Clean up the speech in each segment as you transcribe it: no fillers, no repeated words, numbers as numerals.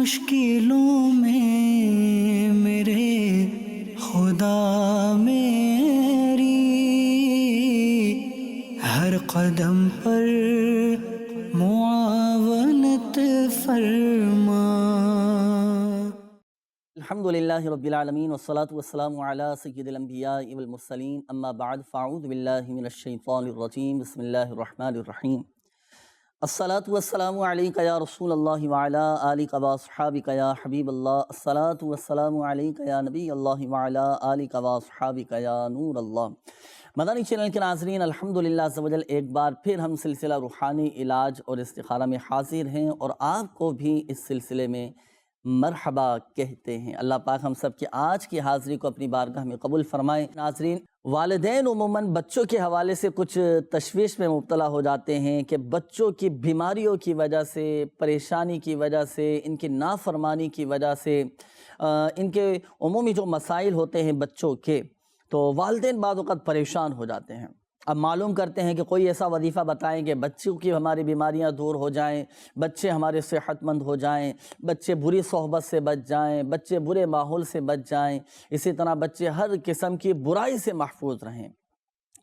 مشکلوں میں میرے خدا میری ہر قدم پر معاونت فرما۔ الحمدللہ رب العالمین والصلاة والسلام علی سید الانبیاء والمرسلین، اما بعد فاعوذ باللہ من الشیطان الرجیم، بسم اللہ الرحمن الرحیم۔ الصلاة والسلام علیکہ یا رسول اللہ وعلی آلکہ واصحابکہ یا حبیب اللہ، الصلاة والسلام علیکہ یا نبی اللہ وعلی آلکہ واصحابکہ یا نور اللہ۔ مدنی چینل کے ناظرین، الحمدللہ عز و جل ایک بار پھر ہم سلسلہ روحانی علاج اور استخارہ میں حاضر ہیں، اور آپ کو بھی اس سلسلے میں مرحبا کہتے ہیں۔ اللہ پاک ہم سب کی آج کی حاضری کو اپنی بارگاہ میں قبول فرمائے۔ ناظرین، والدین عموماً بچوں کے حوالے سے کچھ تشویش میں مبتلا ہو جاتے ہیں کہ بچوں کی بیماریوں کی وجہ سے، پریشانی کی وجہ سے، ان کی نافرمانی کی وجہ سے، ان کے عمومی جو مسائل ہوتے ہیں بچوں کے، تو والدین بعض اوقات پریشان ہو جاتے ہیں۔ اب معلوم کرتے ہیں کہ کوئی ایسا وظیفہ بتائیں کہ بچوں کی ہماری بیماریاں دور ہو جائیں، بچے ہمارے صحت مند ہو جائیں، بچے بری صحبت سے بچ جائیں، بچے برے ماحول سے بچ جائیں، اسی طرح بچے ہر قسم کی برائی سے محفوظ رہیں۔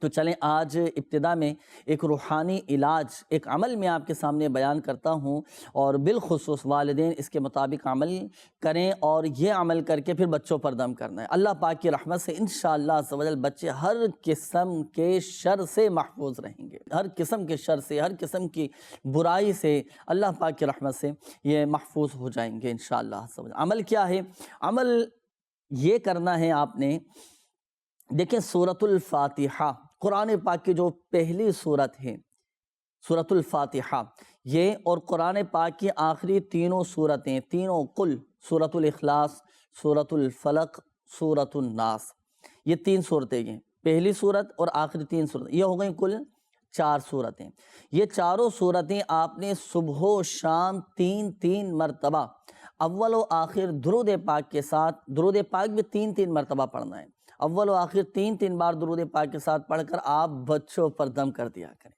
تو چلیں آج ابتدا میں ایک روحانی علاج، ایک عمل میں آپ کے سامنے بیان کرتا ہوں، اور بالخصوص والدین اس کے مطابق عمل کریں، اور یہ عمل کر کے پھر بچوں پر دم کرنا ہے۔ اللہ پاک کی رحمت سے انشاءاللہ عز و جل بچے ہر قسم کے شر سے محفوظ رہیں گے، ہر قسم کے شر سے، ہر قسم کی برائی سے اللہ پاک کی رحمت سے یہ محفوظ ہو جائیں گے انشاءاللہ عز و جل۔ عمل کیا ہے؟ عمل یہ کرنا ہے آپ نے، دیکھیں سورۃ الفاتحہ قرآن پاک کی جو پہلی سورت ہے، سورۃ الفاتحہ، یہ اور قرآن پاک کی آخری تینوں سورتیں، تینوں کل سورۃ الاخلاص، سورۃ الفلق، سورۃ الناس، یہ تین صورتیں ہیں، پہلی صورت اور آخری تین صورتیں، یہ ہو گئیں کل 4 صورتیں۔ یہ چاروں صورتیں آپ نے صبح و شام تین مرتبہ اول و آخر درود پاک کے ساتھ، درود پاک بھی تین مرتبہ پڑھنا ہے، اول و آخر تین بار درود پاک کے ساتھ پڑھ کر آپ بچوں پر دم کر دیا کریں۔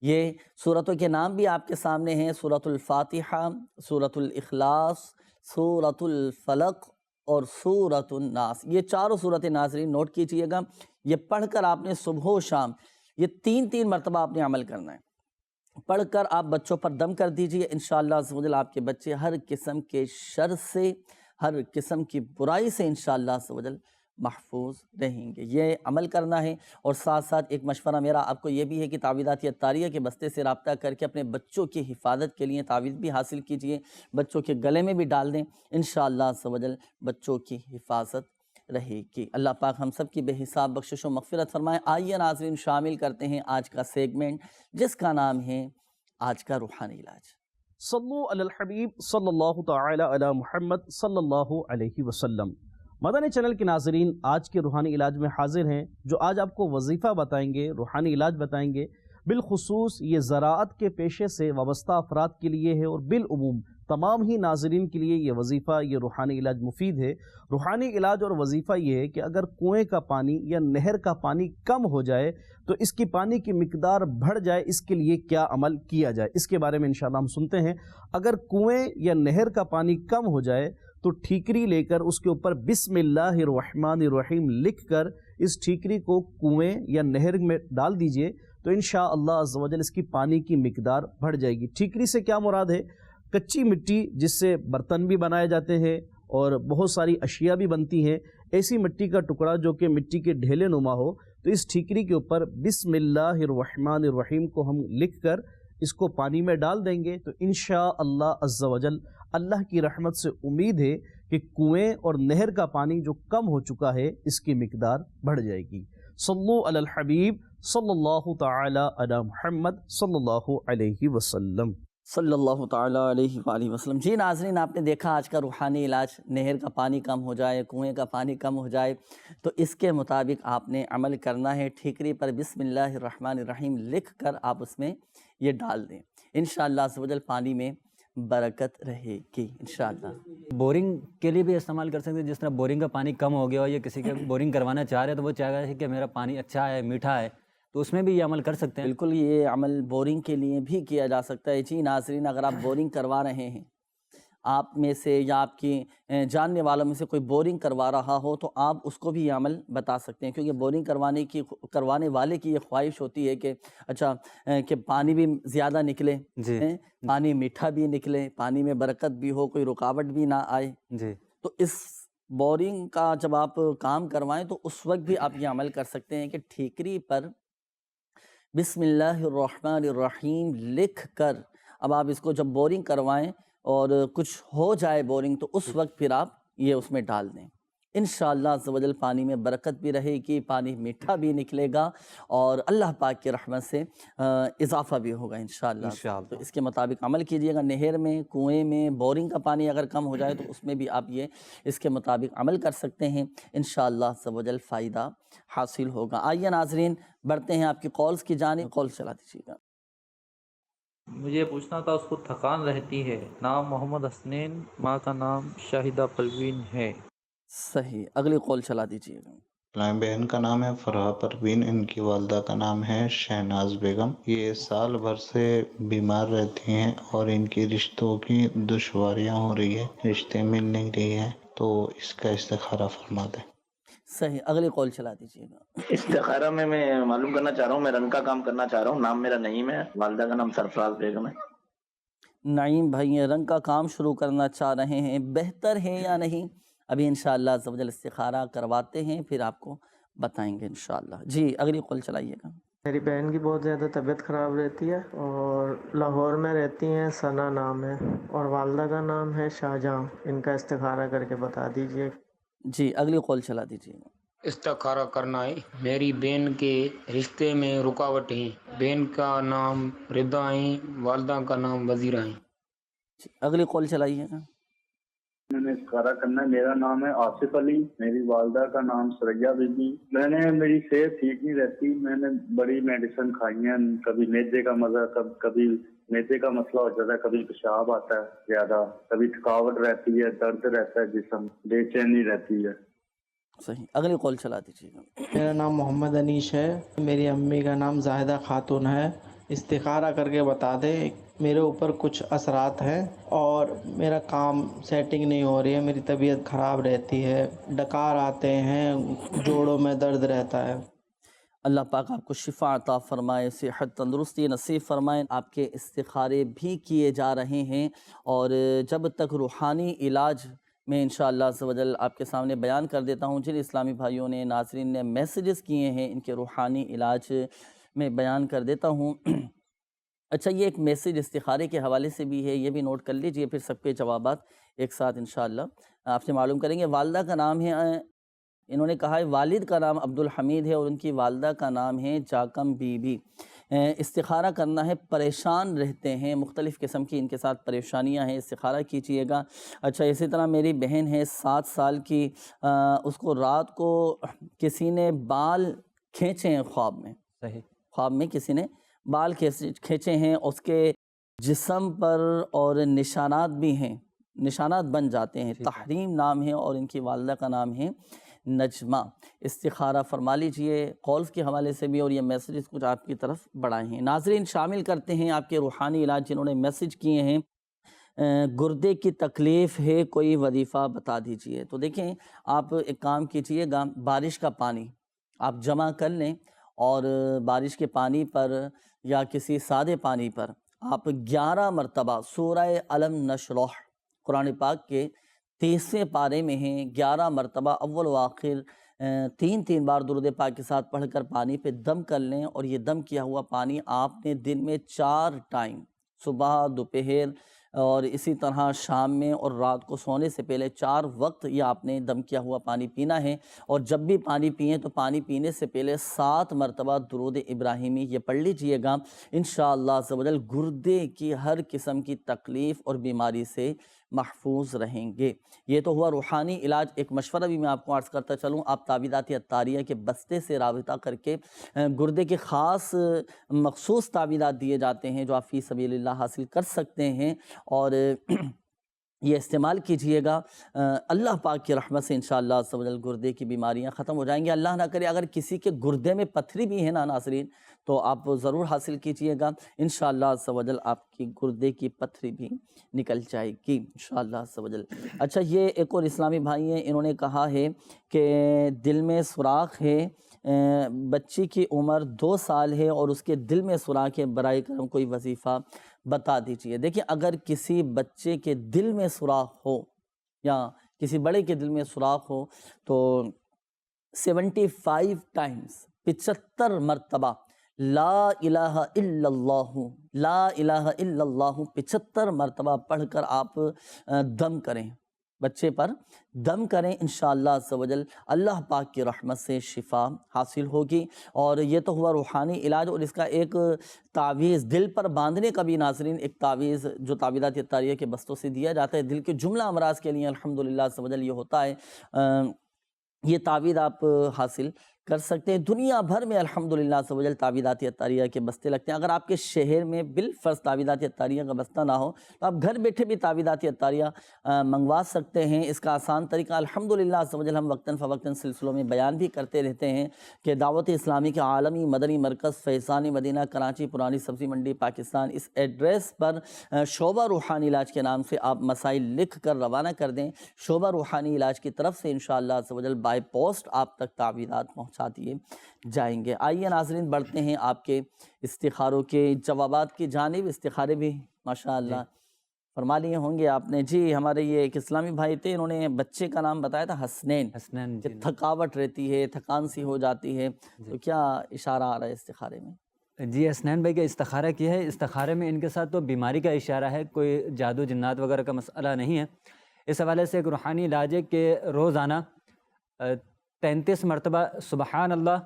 یہ صورتوں کے نام بھی آپ کے سامنے ہیں، سورۃ الفاتحہ، سورۃ الاخلاص، سورۃ الفلق اور سورۃ الناس۔ یہ چاروں صورتیں ناظرین نوٹ کیجئے گا، یہ پڑھ کر آپ نے صبح و شام یہ تین مرتبہ آپ نے عمل کرنا ہے۔ پڑھ کر آپ بچوں پر دم کر دیجئے، انشاءاللہ عز و جل آپ کے بچے ہر قسم کے شر سے، ہر قسم کی برائی سے انشاءاللہ عز و جل محفوظ رہیں گے۔ یہ عمل کرنا ہے، اور ساتھ ساتھ ایک مشورہ میرا آپ کو یہ بھی ہے کہ تعویذات اتاریہ کے بستے سے رابطہ کر کے اپنے بچوں کی حفاظت کے لیے تعویذ بھی حاصل کیجئے، بچوں کے گلے میں بھی ڈال دیں، انشاءاللہ عز و جل بچوں کی حفاظت رہے گی۔ اللہ پاک ہم سب کی بے حساب بخشش و مغفرت فرمائے۔ آئیے ناظرین شامل کرتے ہیں آج کا سیگمنٹ، جس کا نام ہے آج کا روحانی علاج۔ صلو علی الحبیب صلی اللہ تعالی علی محمد صلی اللہ علیہ وسلم۔ مدنی چینل کے ناظرین، آج کے روحانی علاج میں حاضر ہیں، جو آج آپ کو وظیفہ بتائیں گے، روحانی علاج بتائیں گے، بالخصوص یہ زراعت کے پیشے سے وابستہ افراد کے لیے ہے، اور بالعموم تمام ہی ناظرین کے لیے یہ وظیفہ، یہ روحانی علاج مفید ہے۔ روحانی علاج اور وظیفہ یہ ہے کہ اگر کنویں کا پانی یا نہر کا پانی کم ہو جائے تو اس کی پانی کی مقدار بڑھ جائے، اس کے لیے کیا عمل کیا جائے، اس کے بارے میں انشاءاللہ ہم سنتے ہیں۔ اگر کنویں یا نہر کا پانی کم ہو جائے تو ٹھیکری لے کر اس کے اوپر بسم اللہ الرحمن الرحیم لکھ کر اس ٹھیکری کو کنویں یا نہر میں ڈال دیجئے، تو انشاءاللہ عز و جل اس کی پانی کی مقدار بڑھ جائے گی۔ ٹھیکری سے کیا مراد ہے؟ کچی مٹی جس سے برتن بھی بنائے جاتے ہیں اور بہت ساری اشیاء بھی بنتی ہیں، ایسی مٹی کا ٹکڑا جو کہ مٹی کے ڈھیلے نما ہو، تو اس ٹھیکری کے اوپر بسم اللہ الرحمن الرحیم کو ہم لکھ کر اس کو پانی میں ڈال دیں گے، تو انشاءاللہ عز و جل اللہ کی رحمت سے امید ہے کہ کنویں اور نہر کا پانی جو کم ہو چکا ہے اس کی مقدار بڑھ جائے گی۔ صلو علی الحبیب صلی اللہ تعالی علی محمد صلی اللہ علیہ وسلم۔ صلی اللہ تعالیٰ علیہ وآلہ وسلم۔ جی ناظرین، آپ نے دیکھا آج کا روحانی علاج، نہر کا پانی کم ہو جائے، کنویں کا پانی کم ہو جائے تو اس کے مطابق آپ نے عمل کرنا ہے۔ ٹھیکری پر بسم اللہ الرحمن الرحیم لکھ کر آپ اس میں یہ ڈال دیں، انشاءاللہ عز و جل پانی میں برکت رہے گی انشاءاللہ۔ بورنگ کے لیے بھی استعمال کر سکتے ہیں، جس طرح بورنگ کا پانی کم ہو گیا ہو یا کسی کے بورنگ کروانا چاہ رہے ہیں تو وہ چاہ رہا ہے کہ میرا پانی اچھا ہے، میٹھا ہے، تو اس میں بھی یہ عمل کر سکتے ہیں۔ بالکل، یہ عمل بورنگ کے لیے بھی کیا جا سکتا ہے۔ جی ناظرین، اگر آپ بورنگ کروا رہے ہیں، آپ میں سے یا آپ کی جاننے والوں میں سے کوئی بورنگ کروا رہا ہو تو آپ اس کو بھی یہ عمل بتا سکتے ہیں، کیونکہ بورنگ کروانے والے کی یہ خواہش ہوتی ہے کہ اچھا کہ پانی بھی زیادہ نکلے، جی پانی میٹھا بھی نکلے، پانی میں برکت بھی ہو، کوئی رکاوٹ بھی نہ آئے۔ جی تو اس بورنگ کا جب آپ کام کروائیں تو اس وقت بھی آپ یہ عمل کر سکتے ہیں کہ ٹھیکری پر بسم اللہ الرحمن الرحیم لکھ کر اب آپ اس کو جب بورنگ کروائیں اور کچھ ہو جائے بورنگ تو اس وقت پھر آپ یہ اس میں ڈال دیں، انشاءاللہ عز و جل پانی میں برکت بھی رہے گی، پانی میٹھا بھی نکلے گا اور اللہ پاک کی رحمت سے اضافہ بھی ہوگا انشاءاللہ۔ تو اس کے مطابق عمل کیجئے گا۔ نہر میں، کنویں میں، بورنگ کا پانی اگر کم ہو جائے تو اس میں بھی آپ یہ اس کے مطابق عمل کر سکتے ہیں، انشاءاللہ عز و جل فائدہ حاصل ہوگا۔ آئیے ناظرین بڑھتے ہیں آپ کی کالز کی جانب، کال چلا دیجیے گا۔ مجھے پوچھنا تھا، اس کو تھکان رہتی ہے، نام محمد حسنین، ماں کا نام شاہدہ پروین ہے۔ صحیح، اگلی کال چلا دیجیے گا۔ بہن کا نام ہے فرحہ پروین، ان کی والدہ کا نام ہے شہناز بیگم۔ یہ سال بھر سے بیمار رہتی ہیں اور ان کی رشتوں کی دشواریاں ہو رہی ہے، رشتے مل نہیں رہی ہیں، تو اس کا استخارہ فرما دیں۔ صحیح، اگلی کال چلا دیجیے گا۔ استخارہ میں معلوم کرنا چاہ رہا ہوں، میں رنگ کا کام کرنا چاہ رہا ہوں، نام میرا نعیم ہے، والدہ کا نام سرفراز بیگم ہے۔ نعیم بھائی یہ رنگ کا کام شروع کرنا چاہ رہے ہیں، بہتر ہے یا نہیں؟ ابھی انشاءاللہ عز و جل استخارہ کرواتے ہیں پھر آپ کو بتائیں گے انشاءاللہ۔ جی اگلی کال چلائیے گا۔ میری بہن کی بہت زیادہ طبیعت خراب رہتی ہے اور لاہور میں رہتی ہیں، ثنا نام ہے، اور والدہ کا نام ہے شاہجہاں، ان کا استخارہ کر کے بتا دیجئے۔ جی اگلی کال چلا دیجیے گا۔ استخارہ کرنا ہے، میری بہن کے رشتے میں رکاوٹ ہے، بہن کا نام رضا ہے، والدہ کا نام وزیرہ ہے۔ جی اگلی کال چلائیے گا۔ میں نے استخارہ کرنا ہے، میرا نام ہے آصف علی، میری والدہ کا نام سریا بی بی۔ میری صحت ٹھیک نہیں رہتی، میں نے بڑی میڈیسن کھائی ہیں، کبھی معدے کا مزہ، کبھی معدے کا مسئلہ ہو جاتا ہے، کبھی پیشاب آتا ہے زیادہ، کبھی تھکاوٹ رہتی ہے، درد رہتا ہے جسم، بے چینی رہتی ہے۔ صحیح، اگلی کال چلا دیجیے گا۔ میرا نام محمد انیش ہے، میری امی کا نام زاہدہ خاتون ہے، استخارہ کر کے بتا دے، میرے اوپر کچھ اثرات ہیں اور میرا کام سیٹنگ نہیں ہو رہی ہے، میری طبیعت خراب رہتی ہے، ڈکار آتے ہیں، جوڑوں میں درد رہتا ہے۔ اللہ پاک آپ کو شفا عطا فرمائے، صحت تندرستی نصیب فرمائے۔ آپ کے استخارے بھی کیے جا رہے ہیں اور جب تک روحانی علاج میں انشاءاللہ عز و جل آپ کے سامنے بیان کر دیتا ہوں، جن اسلامی بھائیوں نے، ناظرین نے میسیجز کیے ہیں ان کے روحانی علاج میں بیان کر دیتا ہوں۔ اچھا یہ ایک میسیج استخارے کے حوالے سے بھی ہے، یہ بھی نوٹ کر لیجئے، پھر سب کے جوابات ایک ساتھ انشاءاللہ آپ سے معلوم کریں گے۔ والدہ کا نام ہے، انہوں نے کہا ہے والد کا نام عبدالحمید ہے اور ان کی والدہ کا نام ہے جاکم بی بی۔ استخارہ کرنا ہے، پریشان رہتے ہیں، مختلف قسم کی ان کے ساتھ پریشانیاں ہیں، استخارہ کیجئے گا۔ اچھا اسی طرح میری بہن ہے 7 سال کی، اس کو رات کو کسی نے بال کھینچے ہیں خواب میں، صحیح، خواب میں کسی نے بال کھینچے ہیں، اس کے جسم پر اور نشانات بھی ہیں، نشانات بن جاتے ہیں۔ تحریم نام ہے اور ان کی والدہ کا نام ہے نجمہ۔ استخارہ فرما لیجئے کالز کے حوالے سے بھی، اور یہ میسیجز کچھ آپ کی طرف بڑھائے ہیں۔ ناظرین شامل کرتے ہیں آپ کے روحانی علاج جنہوں نے میسیج کیے ہیں۔ گردے کی تکلیف ہے، کوئی وظیفہ بتا دیجئے۔ تو دیکھیں آپ ایک کام کیجئے گا، بارش کا پانی آپ جمع کر لیں اور بارش کے پانی پر یا کسی سادے پانی پر آپ 11 مرتبہ سورہ علم نشرح، قرآن پاک کے 30ویں پارے میں ہیں، 11 مرتبہ اول و آخر 3 بار درود پاک کے ساتھ پڑھ کر پانی پہ دم کر لیں، اور یہ دم کیا ہوا پانی آپ نے دن میں 4 ٹائم، صبح، دوپہر اور اسی طرح شام میں اور رات کو سونے سے پہلے 4 وقت یہ آپ نے دم کیا ہوا پانی پینا ہے۔ اور جب بھی پانی پئیں تو پانی پینے سے پہلے 7 مرتبہ درود ابراہیمی یہ پڑھ لیجئے گا، انشاءاللہ عز و جل گردے کی ہر قسم کی تکلیف اور بیماری سے محفوظ رہیں گے۔ یہ تو ہوا روحانی علاج۔ ایک مشورہ بھی میں آپ کو عرض کرتا چلوں، آپ تعویذات عطاریہ کے بستے سے رابطہ کر کے گردے کے خاص مخصوص تعویذات دیے جاتے ہیں جو آپ فی سبیل اللہ حاصل کر سکتے ہیں، اور یہ استعمال کیجئے گا، اللہ پاک کی رحمت سے انشاءاللہ عز و جل گردے کی بیماریاں ختم ہو جائیں گی۔ اللہ نہ کرے اگر کسی کے گردے میں پتھری بھی ہے نا ناظرین، تو آپ ضرور حاصل کیجئے گا، انشاءاللہ عز و جل آپ کی گردے کی پتھری بھی نکل جائے گی انشاءاللہ عز و جل۔ اچھا، یہ ایک اور اسلامی بھائی ہیں، انہوں نے کہا ہے کہ دل میں سوراخ ہے، بچی کی عمر 2 سال ہے اور اس کے دل میں سوراخ ہے، برائے کرم کوئی وظیفہ بتا دیجئے۔ دیکھیں، اگر کسی بچے کے دل میں سوراخ ہو یا کسی بڑے کے دل میں سوراخ ہو تو 75 ٹائمز 75 مرتبہ لا الہ الا اللہ، لا الہ الا اللہ 75 مرتبہ پڑھ کر آپ دم کریں، بچے پر دم کریں، انشاءاللہ عز و جل اللہ پاک کی رحمت سے شفا حاصل ہوگی۔ اور یہ تو ہوا روحانی علاج، اور اس کا ایک تعویذ دل پر باندھنے کا بھی ناظرین ایک تعویذ جو تعویذات اطاریہ کے بستوں سے دیا جاتا ہے دل کے جملہ امراض کے لیے، الحمدللہ عز و جل یہ ہوتا ہے۔ یہ تعویذ آپ حاصل کر سکتے ہیں، دنیا بھر میں الحمدللہ عز و جل تعویذات اطاریہ کے بستے لگتے ہیں۔ اگر آپ کے شہر میں بالفرض تعویذات اطاریہ کا بستہ نہ ہو تو آپ گھر بیٹھے بھی تعویذات اطاریہ منگوا سکتے ہیں۔ اس کا آسان طریقہ الحمدللہ عز و جل ہم وقتاً فوقتاً سلسلوں میں بیان بھی کرتے رہتے ہیں کہ دعوت اسلامی کے عالمی مدنی مرکز فیضان مدینہ کراچی پرانی سبزی منڈی پاکستان، اس ایڈریس پر شعبہ روحانی علاج کے نام سے آپ مسائل لکھ کر روانہ کر دیں، شعبہ روحانی علاج کی طرف سے انشاءاللہ عز و جل بائی پوسٹ آپ تک تعویذات پہنچا دیے جائیں گے۔ آئیے ناظرین بڑھتے ہیں آپ کے استخاروں کے جوابات کی جانب۔ استخارے بھی ماشاءاللہ فرما لیے ہوں گے آپ نے۔ جی، ہمارے یہ ایک اسلامی بھائی تھے، انہوں نے بچے کا نام بتایا تھا حسنین، کہ تھکاوٹ رہتی ہے، تھکان سی ہو جاتی ہے، تو کیا اشارہ آ رہا ہے استخارے میں؟ جی، حسنین بھائی کا استخارہ کیا ہے، استخارے میں ان کے ساتھ تو بیماری کا اشارہ ہے، کوئی جادو جنات وغیرہ کا مسئلہ نہیں ہے۔ اس حوالے سے ایک روحانی علاج ہے کہ روزانہ 33 مرتبہ سبحان اللہ،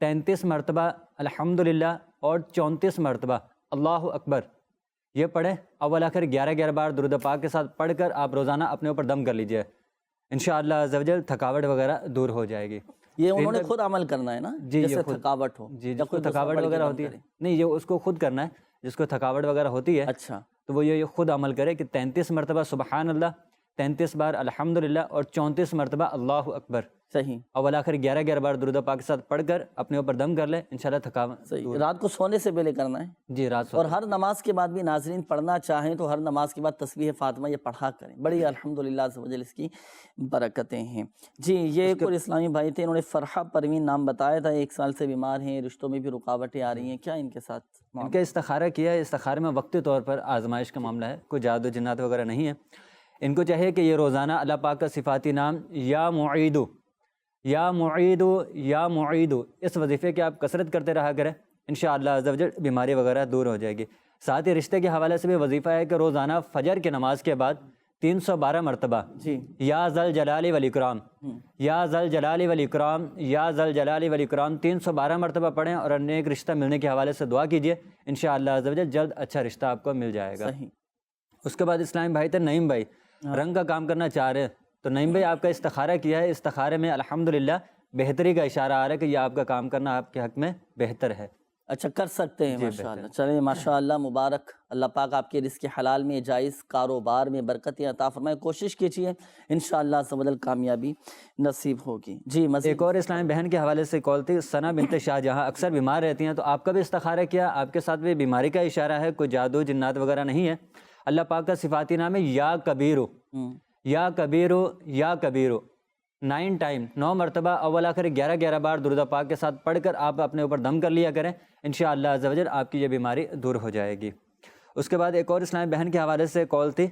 33 مرتبہ الحمدللہ اور 34 مرتبہ اللہ اکبر یہ پڑھیں، اول آخر 11 بار درود پاک کے ساتھ پڑھ کر آپ روزانہ اپنے اوپر دم کر لیجئے، انشاءاللہ عز و جل تھکاوٹ وغیرہ دور ہو جائے گی۔ یہ انہوں نے خود عمل کرنا ہے نا، جیسے تھکاوٹ ہو؟ جی، جس کو تھکاوٹ وغیرہ ہوتی ہے، نہیں، یہ اس کو خود کرنا ہے جس کو تھکاوٹ وغیرہ ہوتی ہے، اچھا، تو وہ یہ خود عمل کرے کہ 33 مرتبہ سبحان اللہ، 33 بار الحمدللہ اور 34 مرتبہ اللہ اکبر، صحیح، اول آخر 11 بار درود پاک کے ساتھ پڑھ کر اپنے اوپر دم کر لے، انشاءاللہ تھکاوٹ صحیح۔ رات کو سونے سے پہلے کرنا ہے؟ جی، رات اور ہر نماز کے بعد بھی ناظرین پڑھنا چاہیں تو ہر نماز کے بعد تسبیح فاطمہ یہ پڑھا کریں، بڑی الحمدللہ عز و جل اس کی برکتیں ہیں۔ جی، یہ ایک اور اسلامی بھائی تھے، انہوں نے فرحہ پروین نام بتایا تھا، 1 سال سے بیمار ہیں، رشتوں میں بھی رکاوٹیں آ رہی ہیں، کیا ان کے ساتھ؟ ان کا استخارہ کیا ہے، استخارے میں وقتی طور پر آزمائش کا معاملہ ہے، کوئی جادو جنات وغیرہ نہیں ہے۔ ان کو چاہیے کہ یہ روزانہ اللہ پاک کا صفاتی نام یا معیدو، یا معیدو، یا معیدو، اس وظیفے کی آپ کثرت کرتے رہا کریں، انشاءاللہ عز و جل بیماری وغیرہ دور ہو جائے گی۔ ساتھ ہی رشتے کے حوالے سے بھی وظیفہ ہے کہ روزانہ فجر کی نماز کے بعد 312 مرتبہ یا ذل جلال والاکرام، یا ذل جلال والاکرام، یا ذل جلال والاکرام 312 مرتبہ پڑھیں اور نیک رشتہ ملنے کے حوالے سے دعا کیجئے، انشاءاللہ عز و جل جلد اچھا رشتہ آپ کو مل جائے گا۔ اس کے بعد اسلامی بھائی تھے نعیم بھائی، رنگ کا کام کرنا چاہ رہے ہیں، تو نعیم بھائی آپ کا استخارہ کیا ہے، استخارے میں الحمدللہ بہتری کا اشارہ آ رہا ہے کہ یہ آپ کا کام کرنا آپ کے حق میں بہتر ہے۔ اچھا، کر سکتے ہیں، ماشاءاللہ۔ چلیں ماشاءاللہ، مبارک، اللہ پاک آپ کے رزق حلال میں، جائز کاروبار میں برکتیں عطا فرمائے، کوشش کیجیے، انشاءاللہ عز و جل کامیابی نصیب ہوگی۔ جی، مزید ایک اور اسلامی بہن کے حوالے سے کال تھی، ثنا بنت شاہ جہاں، اکثر بیمار رہتی ہیں، تو آپ کا بھی استخارہ کیا، آپ کے ساتھ بھی بیماری کا اشارہ ہے، کوئی جادو جنات وغیرہ نہیں ہے۔ اللہ پاک کا صفاتی نام ہے یا کبیرو، یا کبیرو، یا کبیرو، 9 ٹائم، 9 مرتبہ اول آخر 11 بار درود پاک کے ساتھ پڑھ کر آپ اپنے اوپر دم کر لیا کریں، انشاءاللہ عز و جل آپ کی یہ بیماری دور ہو جائے گی۔ اس کے بعد ایک اور اسلامی بہن کے حوالے سے کال تھی،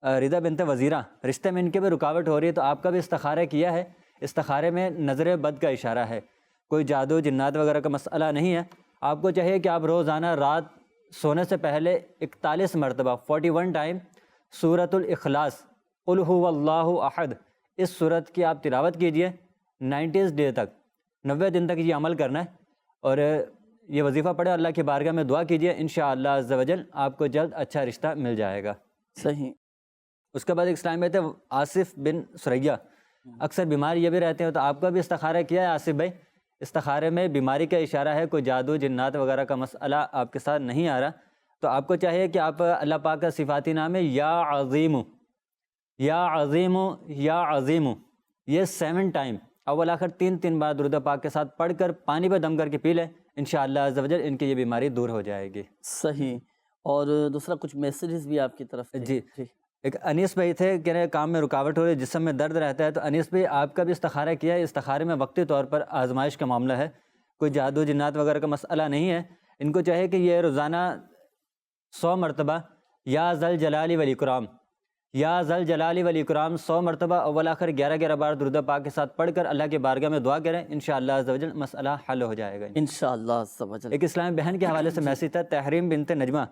رضا بنت وزیرہ، رشتے میں ان کے بھی رکاوٹ ہو رہی ہے، تو آپ کا بھی استخارہ کیا ہے، استخارے میں نظر بد کا اشارہ ہے، کوئی جادو جنات وغیرہ کا مسئلہ نہیں ہے۔ آپ کو چاہیے کہ آپ روزانہ رات سونے سے پہلے 41 مرتبہ 41 ٹائم سورۃ الاخلاص قل هو اللہ احد، اس سورت کی آپ تلاوت کیجئے، 90 ڈے تک، 90 دن تک یہ عمل کرنا ہے، اور یہ وظیفہ پڑھے، اللہ کی بارگاہ میں دعا کیجئے، انشاءاللہ عز و جل آپ کو جلد اچھا رشتہ مل جائے گا۔ صحیح۔ اس کے بعد ایک اسلامی بھائی تھے آصف بن سریہ، اکثر بیمار یہ بھی رہتے ہیں، تو آپ کا بھی استخارہ کیا ہے آصف بھائی، استخارے میں بیماری کا اشارہ ہے، کوئی جادو جنات وغیرہ کا مسئلہ آپ کے ساتھ نہیں آ رہا، تو آپ کو چاہیے کہ آپ اللہ پاک کا صفاتی نام ہے یا عظیم، یا عظیم یا عظیم، یہ 7 ٹائم اول آخر 3 بار درود پاک کے ساتھ پڑھ کر پانی پہ دم کر کے پی لیں، انشاءاللہ عز و جل ان کی یہ بیماری دور ہو جائے گی۔ صحیح۔ اور دوسرا کچھ میسیجز بھی آپ کی طرف سے؟ جی، ایک انیس بھائی تھے، کہہ رہے کام میں رکاوٹ ہو رہی ہے، جسم میں درد رہتا ہے، تو انیس بھائی آپ کا بھی استخارہ کیا ہے، استخارے میں وقتی طور پر آزمائش کا معاملہ ہے، کوئی جادو جنات وغیرہ کا مسئلہ نہیں ہے۔ ان کو چاہے کہ یہ روزانہ 100 مرتبہ یا ذل جلال والاکرام، یا ذل جلال والاکرام 100 مرتبہ اول آخر 11 بار درود پاک کے ساتھ پڑھ کر اللہ کے بارگاہ میں دعا کریں، انشاءاللہ عز و جل مسئلہ حل ہو جائے گا انشاءاللہ عز و جل۔ ایک اسلامی بہن کے حوالے سے میسیج تھا، تحریم بنت نجمہ،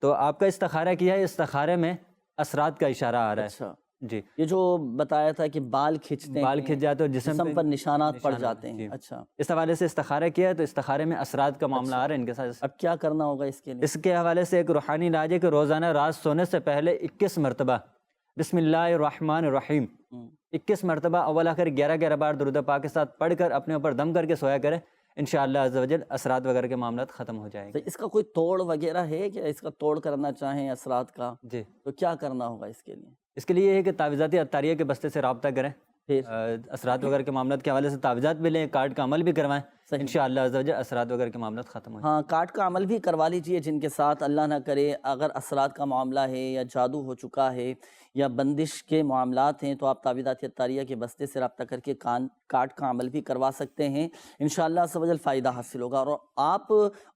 تو آپ کا استخارہ کیا ہے، استخارے میں اثرات کا اشارہ آ رہا ہے۔ اچھا جی، یہ جو بتایا تھا کہ بال کھنچتے ہیں، بال کھنچ جاتے اور جسم پر نشانات پڑ جاتے ہیں۔ جی، اچھا، اس حوالے سے استخارہ کیا ہے، تو استخارے میں اثرات کا معاملہ آ رہا ہے ان کے ساتھ۔ اب کیا کرنا ہوگا اس کے لیے؟ اس کے حوالے سے ایک روحانی علاج ہے کہ روزانہ رات سونے سے پہلے 21 مرتبہ بسم اللہ الرحمن الرحیم 21 مرتبہ اول آخر 11 بار درود پاک کے ساتھ پڑھ کر اپنے اوپر دم کر کے سویا کریں، انشاءاللہ عز و جل اثرات وغیرہ کے معاملات ختم ہو جائیں تو گے۔ اس کا کوئی توڑ وغیرہ ہے کہ اس کا توڑ کرنا چاہیں اثرات کا، جی، تو کیا کرنا ہوگا اس کے لیے؟ اس کے لیے یہ ہے کہ تعویذاتی عطاریہ کے بستے سے رابطہ کریں، پھر اثرات وغیرہ کے معاملات کے حوالے سے تعویذات بھی لیں، کارڈ کا عمل بھی کروائیں، انشاءاللہ عز و جل اثرات وغیرہ کے معاملات ختم ہو جائیں۔ ہاں، کارڈ کا عمل بھی کروا لیجئے جن کے ساتھ اللہ نہ کرے اگر اثرات کا معاملہ ہے یا جادو ہو چکا ہے یا بندش کے معاملات ہیں، تو آپ تعویذات عطاریہ کے بستے سے رابطہ کر کے کارڈ کا عمل بھی کروا سکتے ہیں، انشاءاللہ عز و جل فائدہ حاصل ہوگا۔ اور آپ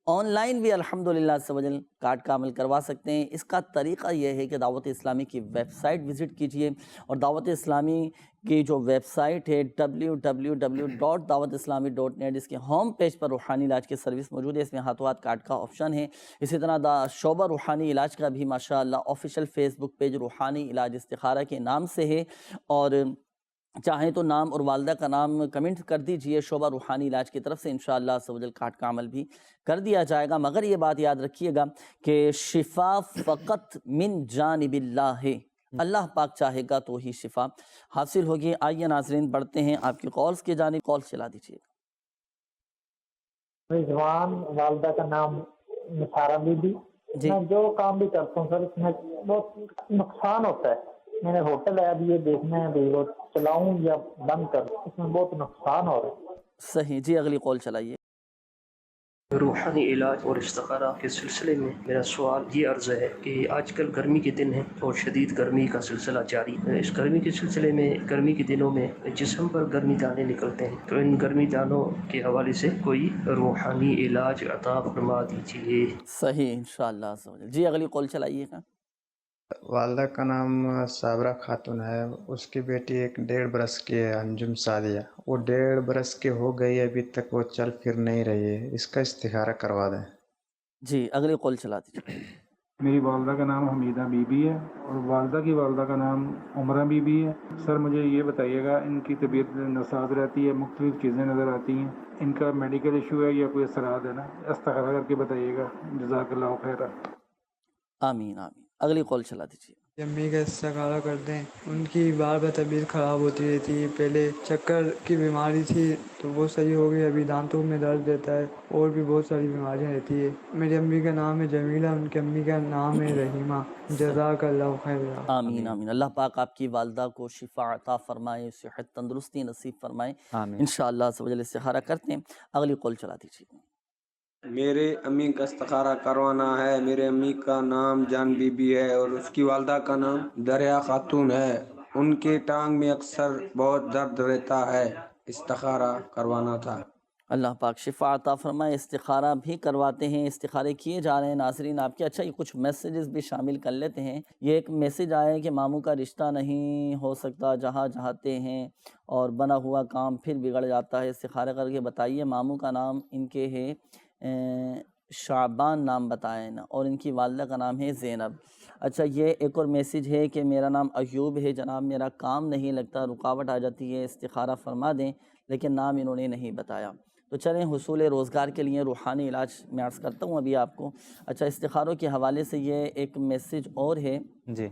آن لائن بھی الحمدللہ عز و جل کارڈ کا عمل کروا سکتے ہیں۔ اس کا طریقہ یہ ہے کہ دعوت اسلامی کی ویب سائٹ وزٹ کیجئے، اور دعوت اسلامی کی جو ویب سائٹ ہے www.dawatislami.net، اس کے ہوم پیج پر روحانی علاج کی سروس موجود ہے، اس میں ہاتھوں ہاتھ کارڈ کا آپشن ہے۔ اسی طرح شعبہ روحانی علاج کا بھی ماشاءاللہ آفیشیل فیس بک پیج روحانی علاج استخارہ کے نام سے ہے، اور چاہیں تو نام اور والدہ کا نام کمنٹ کر دیجئے شعبہ روحانی علاج کی طرف سے، انشاءاللہ عز و جل کارڈ کا عمل بھی کر دیا جائے گا۔ مگر یہ بات یاد رکھیے گا کہ شفا فقط من جانب اللہ ہے، اللہ پاک چاہے گا تو ہی شفا حاصل ہوگی۔ آئیے ناظرین بڑھتے ہیں آپ کی کالز کی جانب، کال چلا دیجئے۔ رضوان، والدہ کا نام نثارہ بی بی۔ میں جو کام بھی کرتا ہوں سر، اس میں بہت نقصان ہوتا ہے۔ میں نے ہوٹل ہے، اب یہ دیکھنا ہے بھی وہ چلاؤں یا بند کروں، اس میں بہت نقصان ہو رہا ہے۔ صحیح جی، اگلی کال چلائیے۔ روحانی علاج اور استخارہ کے سلسلے میں میرا سوال یہ عرض ہے کہ آج کل گرمی کے دن ہیں اور شدید گرمی کا سلسلہ جاری ہے۔ اس گرمی کے سلسلے میں گرمی کے دنوں میں جسم پر گرمی دانے نکلتے ہیں، تو ان گرمی دانوں کے حوالے سے کوئی روحانی علاج عطا فرما دیجیے۔ صحیح انشاءاللہ عز و جل۔ جی اگلی کال چلائیے گا۔ والدہ کا نام صابرہ خاتون ہے، اس کی بیٹی 1.5 برس کی ہے، انجم سعدیہ، وہ 1.5 برس کی ہو گئی، ابھی تک وہ چل پھر نہیں رہی ہے، اس کا استخارہ کروا دیں۔ جی اگلی کال چلا دیجیے۔ میری والدہ کا نام حمیدہ بی بی ہے اور والدہ کی والدہ کا نام عمرہ بی بی ہے۔ سر مجھے یہ بتائیے گا، ان کی طبیعت نساز رہتی ہے، مختلف چیزیں نظر آتی ہیں، ان کا میڈیکل ایشو ہے یا کوئی اثرات ہے نا، استخارہ کر کے بتائیے گا، جزاک اللہ خیر۔ آمین آمین۔ اگلی کال چلا دیجیے۔ امی کا استخارہ کرتے ہیں، ان کی بار بار طبیعت خراب ہوتی رہتی ہے، پہلے چکر کی بیماری تھی تو وہ صحیح ہو گئی، ابھی دانتوں میں درد دیتا ہے، اور بھی بہت ساری بیماریاں رہتی ہے۔ میری امی کا نام ہے جمیلہ، ان کی امی کا نام ہے رحیمہ، جزاک اللہ خیر۔ آمین آمین۔ اللہ پاک آپ کی والدہ کو شفا عطا فرمائے، صحت تندرستی نصیب فرمائے، انشاءاللہ عز و جل استخارہ کرتے ہیں۔ اگلی کال چلا دیجیے۔ میرے امی کا استخارہ کروانا ہے۔ میرے امی کا نام جان بی بی ہے اور اس کی والدہ کا نام دریا خاتون ہے، ان کی ٹانگ میں اکثر بہت درد رہتا ہے، استخارہ کروانا تھا۔ اللہ پاک شفا عطا فرمائے۔ استخارہ بھی کرواتے ہیں، استخارے کیے جا رہے ہیں ناظرین آپ کے۔ اچھا یہ کچھ میسیجز بھی شامل کر لیتے ہیں۔ یہ ایک میسیج آیا ہے کہ ماموں کا رشتہ نہیں ہو سکتا جہاں چاہتے ہیں، اور بنا ہوا کام پھر بگڑ جاتا ہے، استخارہ کر کے بتائیے۔ ماموں کا نام ان کے ہے شعبان نام بتائیں نا، اور ان کی والدہ کا نام ہے زینب۔ اچھا یہ ایک اور میسیج ہے کہ میرا نام ایوب ہے جناب، میرا کام نہیں لگتا، رکاوٹ آ جاتی ہے، استخارہ فرما دیں، لیکن نام انہوں نے نہیں بتایا۔ تو چلیں حصول روزگار کے لیے روحانی علاج میں عرض کرتا ہوں ابھی آپ کو۔ اچھا استخاروں کے حوالے سے یہ ایک میسیج اور ہے جی،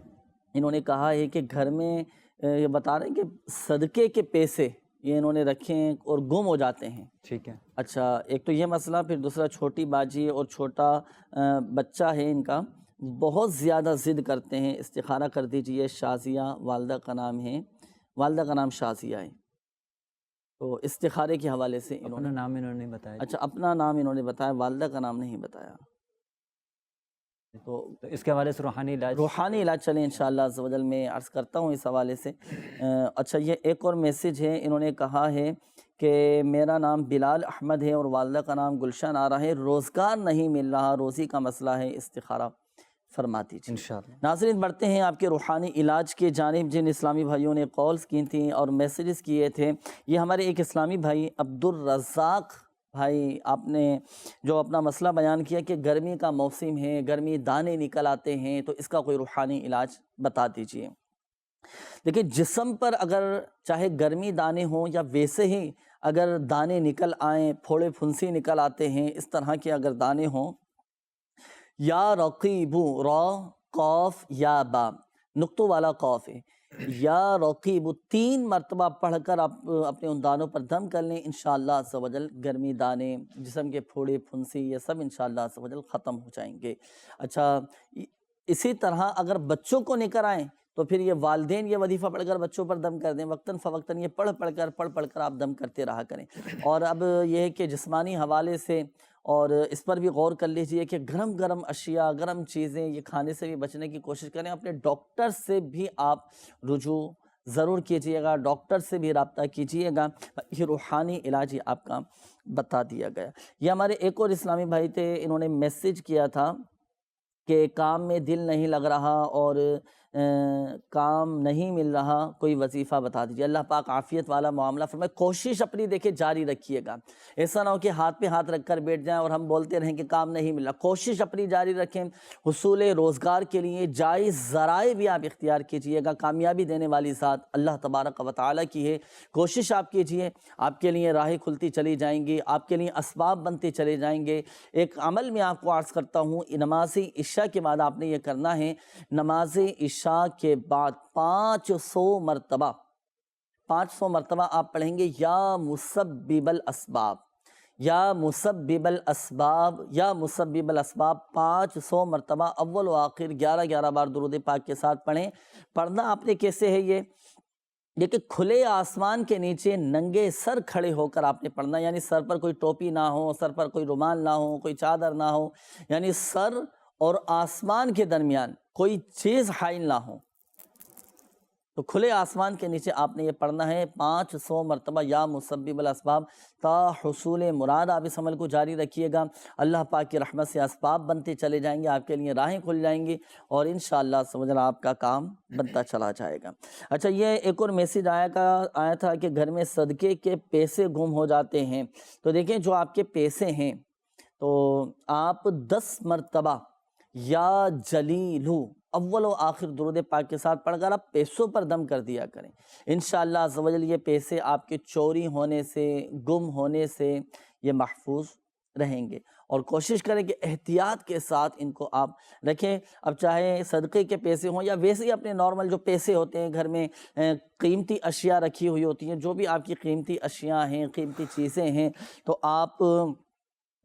انہوں نے کہا ہے کہ گھر میں یہ بتا رہے ہیں کہ صدقے کے پیسے یہ انہوں نے رکھے ہیں اور گم ہو جاتے ہیں۔ ٹھیک ہے۔ اچھا ایک تو یہ مسئلہ، پھر دوسرا چھوٹی باجی اور چھوٹا بچہ ہے ان کا، بہت زیادہ ضد کرتے ہیں، استخارہ کر دیجئے۔ شازیہ والدہ کا نام ہے، والدہ کا نام شازیہ ہے، تو استخارے کے حوالے سے اپنا نام انہوں نے بتایا۔ اچھا، اپنا نام انہوں نے بتایا، والدہ کا نام نہیں بتایا۔ تو اس کے حوالے سے روحانی علاج چلیں انشاءاللہ عز و جل میں عرض کرتا ہوں اس حوالے سے۔ اچھا، یہ ایک اور میسیج ہے، انہوں نے کہا ہے کہ میرا نام بلال احمد ہے اور والدہ کا نام گلشن آ رہا ہے، روزگار نہیں مل رہا، روزی کا مسئلہ ہے، استخارہ فرما دیجیے انشاءاللہ۔ ناظرین، بڑھتے ہیں آپ کے روحانی علاج کے جانب۔ جن اسلامی بھائیوں نے کالز کی تھیں اور میسیجز کیے تھے، یہ ہمارے ایک اسلامی بھائی عبدالرزاق بھائی، آپ نے جو اپنا مسئلہ بیان کیا کہ گرمی کا موسم ہے، گرمی دانے نکل آتے ہیں، تو اس کا کوئی روحانی علاج بتا دیجئے۔ دیکھیں، جسم پر اگر چاہے گرمی دانے ہوں یا ویسے ہی اگر دانے نکل آئیں، پھوڑے پھنسی نکل آتے ہیں، اس طرح کے اگر دانے ہوں، یا رقیبو، را قاف یا با، نقطوں والا قاف ہے، یا رقیبو 3 مرتبہ پڑھ کر آپ اپنے ان دانوں پر دم کر لیں، انشاءاللہ عز و جل گرمی دانے، جسم کے پھوڑے پھنسی، یہ سب انشاءاللہ عز و جل ختم ہو جائیں گے۔ اچھا، اسی طرح اگر بچوں کو نکل آئیں تو پھر یہ والدین یہ وظیفہ پڑھ کر بچوں پر دم کر دیں، وقتاً فوقتاً یہ پڑھ کر آپ دم کرتے رہا کریں۔ اور اب یہ ہے کہ جسمانی حوالے سے اور اس پر بھی غور کر لیجئے کہ گرم اشیاء، گرم چیزیں یہ کھانے سے بھی بچنے کی کوشش کریں۔ اپنے ڈاکٹر سے بھی آپ رجوع ضرور کیجئے گا، ڈاکٹر سے بھی رابطہ کیجئے گا۔ یہ روحانی علاج آپ کا بتا دیا گیا۔ یہ ہمارے ایک اور اسلامی بھائی تھے، انہوں نے میسیج کیا تھا کہ کام میں دل نہیں لگ رہا اور کام نہیں مل رہا، کوئی وظیفہ بتا دیجیے۔ اللہ پاک عافیت والا معاملہ فرمائے۔ کوشش اپنی دیکھیں جاری رکھیے گا، ایسا نہ ہو کہ ہاتھ پہ ہاتھ رکھ کر بیٹھ جائیں اور ہم بولتے رہیں کہ کام نہیں مل رہا۔ کوشش اپنی جاری رکھیں، حصول روزگار کے لیے جائز ذرائع بھی آپ اختیار کیجئے گا۔ کامیابی دینے والی ذات اللہ تبارک و تعالیٰ کی ہے، کوشش آپ کیجئے، آپ کے لیے راہیں کھلتی چلی جائیں گی، آپ کے لیے اسباب بنتے چلے جائیں گے۔ ایک عمل میں آپ کو عرض کرتا ہوں، نماز عشاء کے بعد آپ نے یہ کرنا ہے، نماز عشاء کے بعد 500 مرتبہ آپ پڑھیں گے یا مسبب الاسباب، یا مسبب الاسباب، یا مسبب الاسباب 500 مرتبہ اول و آخر 11 بار درود پاک کے ساتھ پڑھیں۔ پڑھنا آپ نے کیسے ہے یہ کہ کھلے آسمان کے نیچے ننگے سر کھڑے ہو کر آپ نے پڑھنا، یعنی سر پر کوئی ٹوپی نہ ہو، سر پر کوئی رومال نہ ہو، کوئی چادر نہ ہو، یعنی سر اور آسمان کے درمیان کوئی چیز حائل نہ ہو، تو کھلے آسمان کے نیچے آپ نے یہ پڑھنا ہے 500 مرتبہ یا مسبب الاسباب تا حصول مراد۔ آپ اس عمل کو جاری رکھیے گا، اللہ پاک کی رحمت سے اسباب بنتے چلے جائیں گے، آپ کے لیے راہیں کھل جائیں گی اور انشاءاللہ سمجھنا آپ کا کام بنتا چلا جائے گا۔ اچھا، یہ ایک اور میسیج آیا تھا کہ گھر میں صدقے کے پیسے گم ہو جاتے ہیں، تو دیکھیں جو آپ کے پیسے ہیں تو آپ 10 مرتبہ یا جلیلو اول و آخر درود پاک کے ساتھ پڑھ کر آپ پیسوں پر دم کر دیا کریں، انشاءاللہ عز و جل یہ پیسے آپ کے چوری ہونے سے، گم ہونے سے یہ محفوظ رہیں گے۔ اور کوشش کریں کہ احتیاط کے ساتھ ان کو آپ رکھیں۔ اب چاہے صدقے کے پیسے ہوں یا ویسے ہی اپنے نارمل جو پیسے ہوتے ہیں گھر میں، قیمتی اشیاء رکھی ہوئی ہوتی ہیں، جو بھی آپ کی قیمتی اشیاء ہیں، قیمتی چیزیں ہیں، تو آپ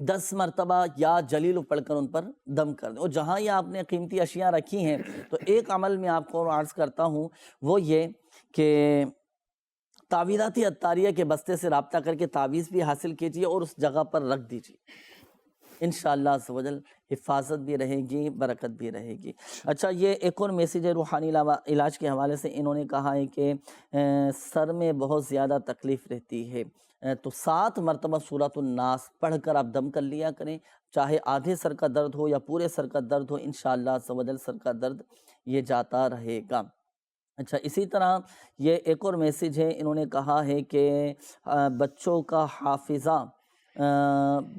10 مرتبہ یا جلیل پڑھ کر ان پر دم کر دیں۔ اور جہاں یہ آپ نے قیمتی اشیاء رکھی ہیں تو ایک عمل میں آپ کو عرض کرتا ہوں، وہ یہ کہ تعویذاتی عطاریہ کے بستے سے رابطہ کر کے تعویذ بھی حاصل کیجیے اور اس جگہ پر رکھ دیجیے، انشاءاللہ عز و جل حفاظت بھی رہے گی، برکت بھی رہے گی۔ اچھا، یہ ایک اور میسیج ہے روحانی علاج کے حوالے سے، انہوں نے کہا ہے کہ سر میں بہت زیادہ تکلیف رہتی ہے، تو 7 مرتبہ سورۃ الناس پڑھ کر آپ دم کر لیا کریں، چاہے آدھے سر کا درد ہو یا پورے سر کا درد ہو، انشاءاللہ عز و جل سر کا درد یہ جاتا رہے گا۔ اچھا، اسی طرح یہ ایک اور میسیج ہے، انہوں نے کہا ہے کہ بچوں کا حافظہ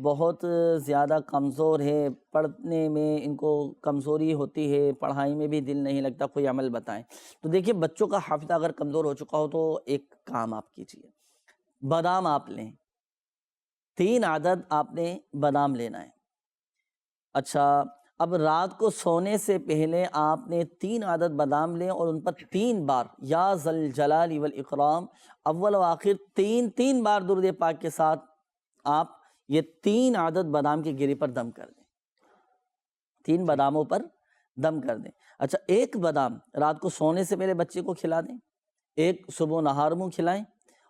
بہت زیادہ کمزور ہے، پڑھنے میں ان کو کمزوری ہوتی ہے، پڑھائی میں بھی دل نہیں لگتا، کوئی عمل بتائیں۔ تو دیکھیے، بچوں کا حافظہ اگر کمزور ہو چکا ہو تو ایک کام آپ کیجیے، بادام آپ لیں، 3 عدد آپ نے بادام لینا ہے۔ اچھا، اب رات کو سونے سے پہلے آپ نے 3 عدد بادام لیں اور ان پر 3 بار یا ذل جلال والاکرام اول و آخر 3 بار درود پاک کے ساتھ آپ یہ 3 عدد بادام کی گری پر دم کر دیں، 3 باداموں پر دم کر دیں۔ اچھا، ایک بادام رات کو سونے سے پہلے بچے کو کھلا دیں، ایک صبح نہار منہ کھلائیں،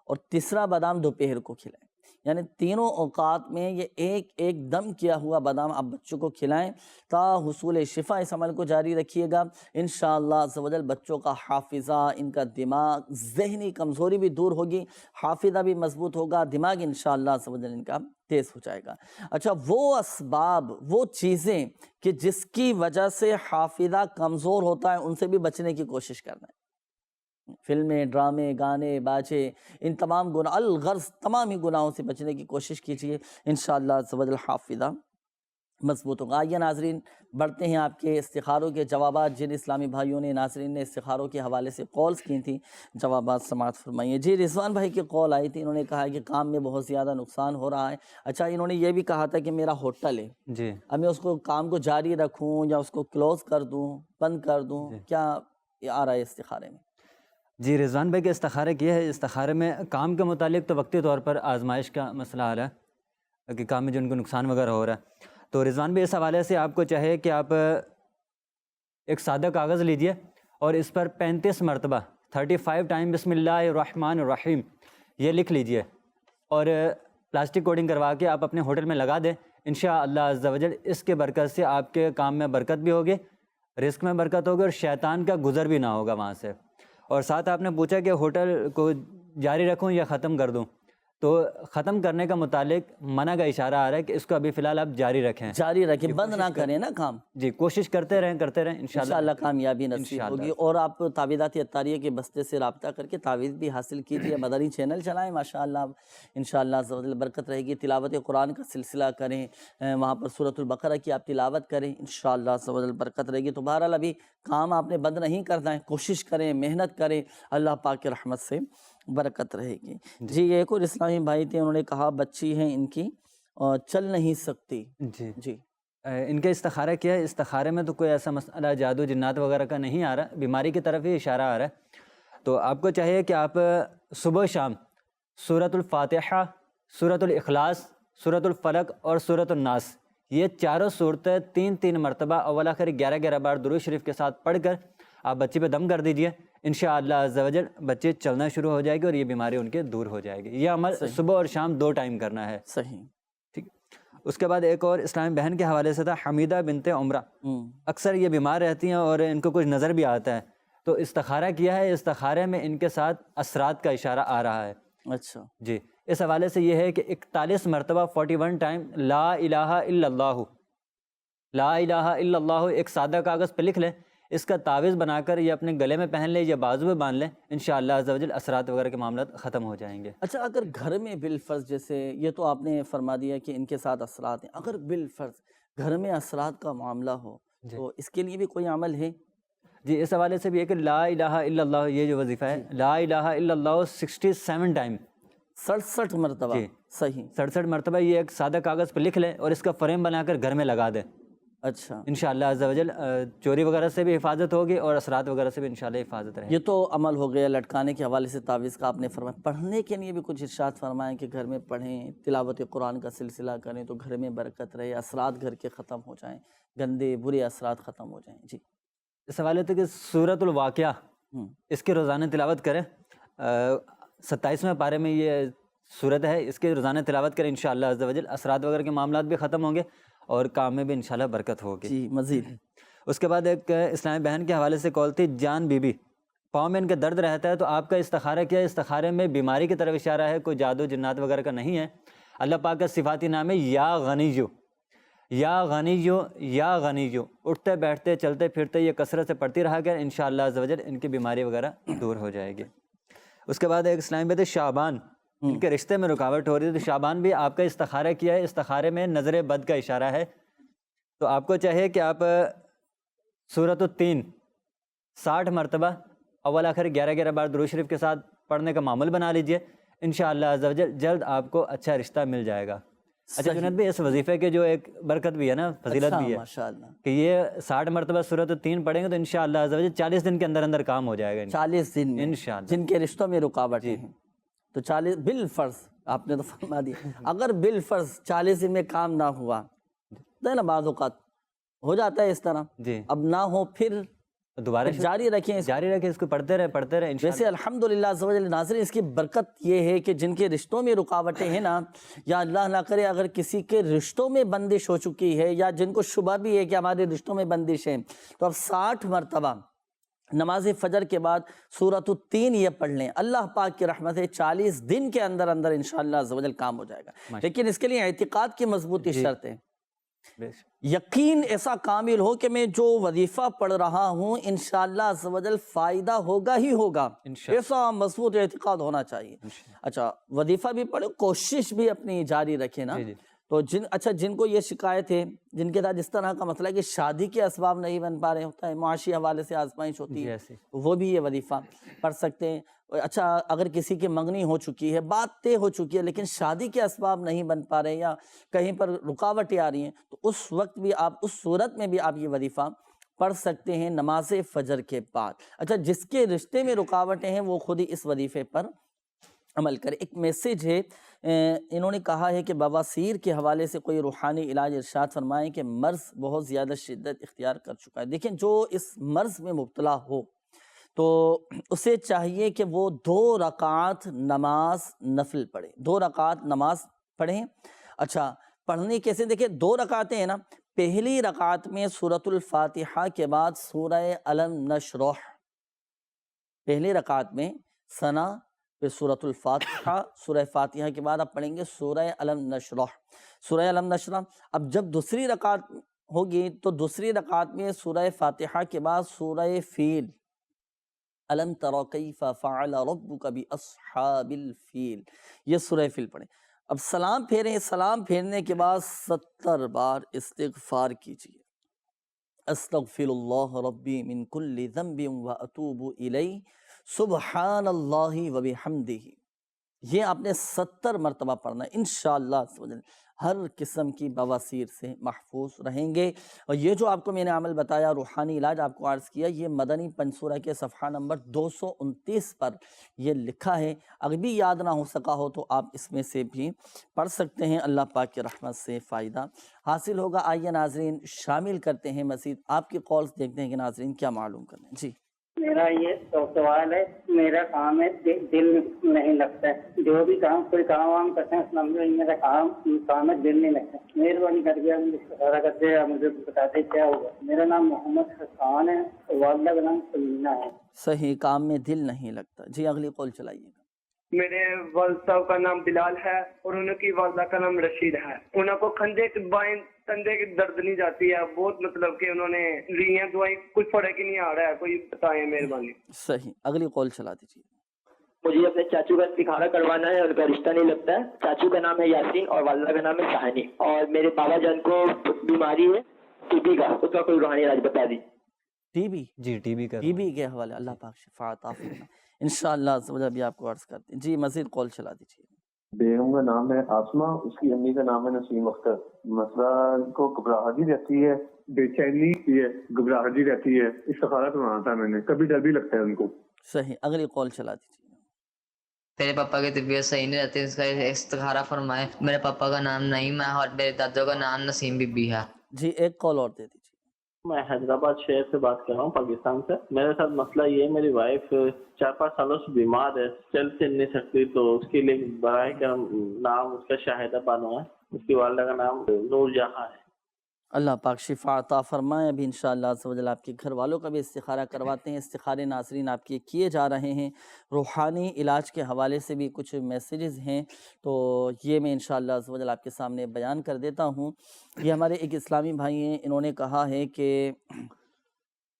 اور تیسرا بادام دوپہر کو کھلائیں۔ یعنی تینوں اوقات میں یہ ایک ایک دم کیا ہوا بادام آپ بچوں کو کھلائیں تا حصول شفا۔ اس عمل کو جاری رکھیے گا، انشاءاللہ عز و جل بچوں کا حافظہ، ان کا دماغ، ذہنی کمزوری بھی دور ہوگی، حافظہ بھی مضبوط ہوگا، دماغ انشاءاللہ عز و جل ان کا تیز ہو جائے گا۔ اچھا، وہ اسباب، وہ چیزیں کہ جس کی وجہ سے حافظہ کمزور ہوتا ہے، ان سے بھی بچنے کی کوشش کرنا ہے۔ فلمیں، ڈرامے، گانے، باجے، ان تمام گناہ، الغرض تمام ہی گناہوں سے بچنے کی کوشش کیجیے، انشاءاللہ عز و جل حافظہ مضبوط ہوگا۔ آئیے ناظرین، بڑھتے ہیں آپ کے استخاروں کے جوابات۔ جن اسلامی بھائیوں نے، ناظرین نے استخاروں کے حوالے سے کالز کی تھیں، جوابات سماعت فرمائیے۔ جی، رضوان بھائی کی کال آئی تھی، انہوں نے کہا کہ کام میں بہت زیادہ نقصان ہو رہا ہے۔ اچھا، انہوں نے یہ بھی کہا تھا کہ میرا ہوٹل ہے، جی، اب میں اس کو کام کو جاری رکھوں یا اس کو کلوز کر دوں، بند کر دوں، کیا آ رہا ہے استخارے میں؟ جی، رضوان بھائی کے استخارے کیا ہے، استخارے میں کام کے متعلق تو وقتی طور پر آزمائش کا مسئلہ آ رہا ہے کہ کام میں جو ان کو نقصان وغیرہ ہو رہا ہے۔ تو رضوان بھائی، اس حوالے سے آپ کو چاہے کہ آپ ایک سادہ کاغذ لیجئے اور اس پر 35 مرتبہ 35 ٹائم بسم اللہ الرحمن الرحیم یہ لکھ لیجئے، اور پلاسٹک کوڈنگ کروا کے آپ اپنے ہوٹل میں لگا دیں۔ انشاءاللہ عز و جل اس کے برکت سے آپ کے کام میں برکت بھی ہوگی، رزق میں برکت ہوگی، اور شیطان کا گزر بھی نہ ہوگا وہاں سے۔ اور ساتھ آپ نے پوچھا کہ ہوٹل کو جاری رکھوں یا ختم کر دوں، تو ختم کرنے کا متعلق منع کا اشارہ آ رہا ہے کہ اس کو ابھی فی الحال آپ جاری رکھیں، جاری رکھیں، بند نہ کریں نا کام۔ جی، کوشش کرتے رہیں انشاءاللہ کامیابی نصیب ہوگی۔ اور آپ تعویذات عطاریہ کے بستے سے رابطہ کر کے تعویذ بھی حاصل کیجیے، مدنی چینل چلائیں، ماشاءاللہ انشاءاللہ عز و جل برکت رہے گی۔ تلاوت قرآن کا سلسلہ کریں، وہاں پر سورۃ البقرہ کی آپ تلاوت کریں، انشاءاللہ عز و جل برکت رہے گی۔ تو بہرحال ابھی کام آپ نے بند نہیں کرنا ہے، کوشش کریں، محنت کریں، اللہ پاک کی رحمت سے برکت رہے گی۔ جی، ایک اور اسلامی بھائی تھے، انہوں نے کہا بچی ہیں ان کی چل نہیں سکتی۔ جی، ان کا استخارہ کیا ہے؟ استخارے میں تو کوئی ایسا مسئلہ جادو جنات وغیرہ کا نہیں آ رہا، بیماری کی طرف ہی اشارہ آ رہا ہے۔ تو آپ کو چاہیے کہ آپ صبح شام سورۃ الفاتحہ، سورۃ الاخلاص، سورۃ الفلق اور سورۃ الناس، یہ چاروں صورتیں 3 مرتبہ اول آخر 11 بار درود شریف کے ساتھ پڑھ کر آپ بچے پہ دم کر دیجئے، انشاءاللہ عز و جل بچے چلنا شروع ہو جائے گی اور یہ بیماری ان کے دور ہو جائے گی۔ یہ عمل صبح اور شام 2 ٹائم کرنا ہے۔ صحیح، ٹھیک۔ اس کے بعد ایک اور اسلامی بہن کے حوالے سے تھا، حمیدہ بنت عمرہ، اکثر یہ بیمار رہتی ہیں اور ان کو کچھ نظر بھی آتا ہے، تو استخارہ کیا ہے، استخارے میں ان کے ساتھ اثرات کا اشارہ آ رہا ہے۔ اچھا جی، اس حوالے سے یہ ہے کہ 41 مرتبہ 41 ٹائم لا الہ الا اللہ، لا الہ الا اللہ ایک سادہ کاغذ پہ لکھ لیں، اس کا تعویذ بنا کر یہ اپنے گلے میں پہن لیں یا بازو میں باندھ لیں، انشاءاللہ عز و جل اثرات وغیرہ کے معاملات ختم ہو جائیں گے۔ اچھا، اگر گھر میں بالفرض، جیسے یہ تو آپ نے فرما دیا کہ ان کے ساتھ اثرات ہیں، اگر بالفرض گھر میں اثرات کا معاملہ ہو تو اس کے لیے بھی کوئی عمل ہے؟ جی، اس حوالے سے بھی ہے کہ لا الہ الا اللہ یہ جو وظیفہ ہے، لا الہ الا اللہ 67 ٹائم، 67 مرتبہ۔ جی صحیح، 67 مرتبہ یہ ایک سادہ کاغذ پہ لکھ لیں اور اس کا فریم بنا کر گھر میں لگا دیں۔ اچھا، انشاءاللہ عز و جل چوری وغیرہ سے بھی حفاظت ہوگی اور اثرات وغیرہ سے بھی انشاءاللہ حفاظت رہے گی۔ یہ تو عمل ہو گیا لٹکانے کے حوالے سے تعویذ کا آپ نے فرمایا۔ پڑھنے کے لیے بھی کچھ ارشاد فرمائیں کہ گھر میں پڑھیں، تلاوت قرآن کا سلسلہ کریں تو گھر میں برکت رہے، اثرات گھر کے ختم ہو جائیں، گندے برے اثرات ختم ہو جائیں۔ جی، اس حوالے سے کہ سورۃ الواقعہ اس کے روزانہ تلاوت کریں، 27ویں پارے میں یہ صورت ہے، اس کے روزانہ تلاوت کریں، انشاءاللہ عز و جل اثرات وغیرہ کے معاملات بھی ختم ہوں گے اور کام میں بھی انشاءاللہ برکت ہوگی۔ جی، مزید اس کے بعد ایک اسلامی بہن کے حوالے سے کال تھی، جان بی بی، پاؤں میں ان کا درد رہتا ہے، تو آپ کا استخارہ کیا ہے؟ استخارے میں بیماری کی طرف اشارہ ہے، کوئی جادو جنات وغیرہ کا نہیں ہے۔ اللہ پاک کا صفاتی نام ہے یا غنیجو، یا غنیجو، یا غنیجو، اٹھتے بیٹھتے چلتے پھرتے یہ کثرت سے پڑھتی رہا کر، انشاءاللہ عز و جل ان کی بیماری وغیرہ دور ہو جائے گی۔ اس کے بعد ایک اسلامی بہن شعبان، ان کے رشتے میں رکاوٹ ہو رہی ہے، تو شعبان بھی آپ کا استخارہ کیا ہے، استخارے میں نظر بد کا اشارہ ہے، تو آپ کو چاہیے کہ آپ سورۃ التین 60 مرتبہ اول آخر 11 بار درود شریف کے ساتھ پڑھنے کا معمول بنا لیجئے، انشاءاللہ عز و جل جلد آپ کو اچھا رشتہ مل جائے گا۔ اچھا جنید بھی، اس وظیفے کے جو ایک برکت بھی ہے نا، فضیلت بھی ہے کہ یہ 60 مرتبہ سورۃ التین پڑھیں گے تو انشاءاللہ عز و جل 40 دن کے اندر اندر کام ہو جائے گا۔ 40 دن میں انشاءاللہ، جن کے رشتوں میں رکاوٹ ہیں تو 40 بالفرض آپ نے تو فرما دیا، اگر بالفرض 40 دن میں کام نہ ہوا تو ہے نا، بعض اوقات ہو جاتا ہے اس طرح، جی اب نہ ہو پھر دوبارہ جاری رکھیں اس کو پڑھتے رہے ویسے الحمدللہ عز و جل ناظرین اس کی برکت یہ ہے کہ جن کے رشتوں میں رکاوٹیں ہیں نا، یا اللہ نہ کرے اگر کسی کے رشتوں میں بندش ہو چکی ہے یا جن کو شبہ بھی ہے کہ ہمارے رشتوں میں بندش ہے، تو اب 60 مرتبہ نماز فجر کے بعد سورۃ التین یہ پڑھ لیں، اللہ پاک کی رحمت ہے 40 دن کے اندر اندر انشاءاللہ عز و جل کام ہو جائے گا، لیکن اس کے لیے اعتقاد کی مضبوطی شرط ہے، یقین ایسا کامل ہو کہ میں جو وظیفہ پڑھ رہا ہوں انشاءاللہ عز و جل فائدہ ہوگا ہی ہوگا، ایسا مضبوط اعتقاد ہونا چاہیے۔ اچھا وظیفہ بھی پڑھو، کوشش بھی اپنی جاری رکھے نا، تو جن کو یہ شکایت ہے، جن کے ساتھ اس طرح کا مسئلہ ہے کہ شادی کے اسباب نہیں بن پا رہے، ہوتا ہے معاشی حوالے سے آزمائش ہوتی ہے، وہ بھی یہ وظیفہ پڑھ سکتے ہیں۔ اچھا اگر کسی کی منگنی ہو چکی ہے، بات طے ہو چکی ہے، لیکن شادی کے اسباب نہیں بن پا رہے یا کہیں پر رکاوٹیں آ رہی ہیں، تو اس وقت بھی آپ، اس صورت میں بھی آپ یہ وظیفہ پڑھ سکتے ہیں نماز فجر کے بعد۔ اچھا جس کے رشتے میں رکاوٹیں ہیں وہ خود ہی اس وظیفے پر عمل کرے۔ ایک میسیج ہے، انہوں نے کہا ہے کہ بواسیر کے حوالے سے کوئی روحانی علاج ارشاد فرمائیں کہ مرض بہت زیادہ شدت اختیار کر چکا ہے۔ دیکھیں جو اس مرض میں مبتلا ہو تو اسے چاہیے کہ وہ 2 رکعات نماز نفل پڑھے، 2 رکعات نماز پڑھیں۔ اچھا پڑھنے کیسے؟ دیکھیں 2 رکعتیں ہیں نا، پہلی رکعت میں سورۃ الفاتحہ کے بعد سورہ الم نشرح، پہلی رکعت میں ثنا پہ سورۃ الفاتحہ، سورہ فاتحہ کے بعد آپ پڑھیں گے سورہ الم نشرح، سورہ الم نشرح۔ اب جب دوسری رکعت ہوگی تو دوسری رکعت میں سورہ فاتحہ کے بعد سورہ فیل، الم تر کیف فعل ربک باصحاب الفیل، یہ سورہ فیل پڑھیں۔ اب سلام پھیریں، سلام پھیرنے کے بعد 70 بار استغفار کیجیے، استغفر اللہ ربی من کل ذنب واتوب الیہ سبحان اللہ وبحمدہ، یہ آپ نے 70 مرتبہ پڑھنا ہے، انشاءاللہ ہر قسم کی بواسیر سے محفوظ رہیں گے۔ اور یہ جو آپ کو میں نے عمل بتایا، روحانی علاج آپ کو عرض کیا، یہ مدنی پنسورہ کے صفحہ نمبر 229 پر یہ لکھا ہے، اگر بھی یاد نہ ہو سکا ہو تو آپ اس میں سے بھی پڑھ سکتے ہیں، اللہ پاک کی رحمت سے فائدہ حاصل ہوگا۔ آئیے ناظرین شامل کرتے ہیں مزید آپ کی کالز، دیکھتے ہیں کہ ناظرین کیا معلوم کرنا ہے۔ جی میرا یہ سوال ہے، میرا کام ہے دل نہیں لگتا ہے، جو بھی کام کوئی کام وام کرتے ہیں اس میں میرا کام ہے دل نہیں لگتا، مہربانی کر کے مجھے اشارہ کرتے ہیں، مجھے بتاتے کیا ہوگا۔ میرا نام محمد حسان ہے، والدہ کا نام سلینا ہے۔ صحیح، کام میں دل نہیں لگتا۔ جی اگلی کال چلائیے گا۔ میرے والد صاحب کا نام بلال ہے اور ان کی والدہ کا نام رشید ہے، انہوں کو کندھے کے بائیں کندھے کی درد نہیں جاتی ہے بہت، مطلب کہ انہوں نے لی ہیں دوائی، کچھ فرق ہی نہیں آ رہا ہے، کوئی بتائیں مہربانی۔ صحیح، اگلی کال چلا دیجیے۔ مجھے اپنے چاچو کا استخارہ کروانا ہے، ان کا رشتہ نہیں لگتا ہے، چاچو کا نام ہے یاسین اور والدہ کا نام ہے شاہنی، اور میرے بابا جان کو بیماری ہے ٹی بی کا، اس کا کوئی روحانی علاج بتا دی۔ T B? جی ٹی بی کا، ٹی بی کے حوالے اللہ پاک شفا عطا فرمائے انشاءاللہ عز و جل، بھی آپ کو عرض کرتے ہیں۔ جی مزید کال چلا دیجیے۔ بیگم کا نام ہے آسما، اس کی امی کا نام ہے نسیم اختر، مسئلہ ان کو گھبراہٹ ہی رہتی ہے، بے چینی ہے، گھبراہٹ ہی رہتی ہے، استخارہ کروانا تھا میں نے، کبھی ڈر بھی لگتا ہے ان کو۔ صحیح، اگلی کال چلا دیجیے۔ میرے پاپا کی طبیعت صحیح نہیں رہتی، اس کا استخارہ فرمائے۔ میرے پاپا کا نام نعیم ہے اور میرے دادوں کا نام نسیم بی بی ہے۔ جی ایک کال اور دے دیجیے۔ میں حیدرآباد شہر سے بات کر رہا ہوں، پاکستان سے۔ میرے ساتھ مسئلہ یہ ہے، میری وائف 4-5 سالوں سے بیمار ہے، چل پھر نہیں سکتی، تو اس کے لیے برائے کرم نام اس کا شاہدہ بانو ہے، اس کی والدہ کا نام نور جہاں ہے۔ اللہ پاک شفا عطا فرمائے۔ ابھی انشاءاللہ عز و جل آپ کے گھر والوں کا بھی استخارہ کرواتے ہیں۔ استخارے ناظرین آپ کے کیے جا رہے ہیں، روحانی علاج کے حوالے سے بھی کچھ میسیجز ہیں، تو یہ میں انشاءاللہ عز و جل آپ کے سامنے بیان کر دیتا ہوں۔ یہ ہمارے ایک اسلامی بھائی ہیں، انہوں نے کہا ہے کہ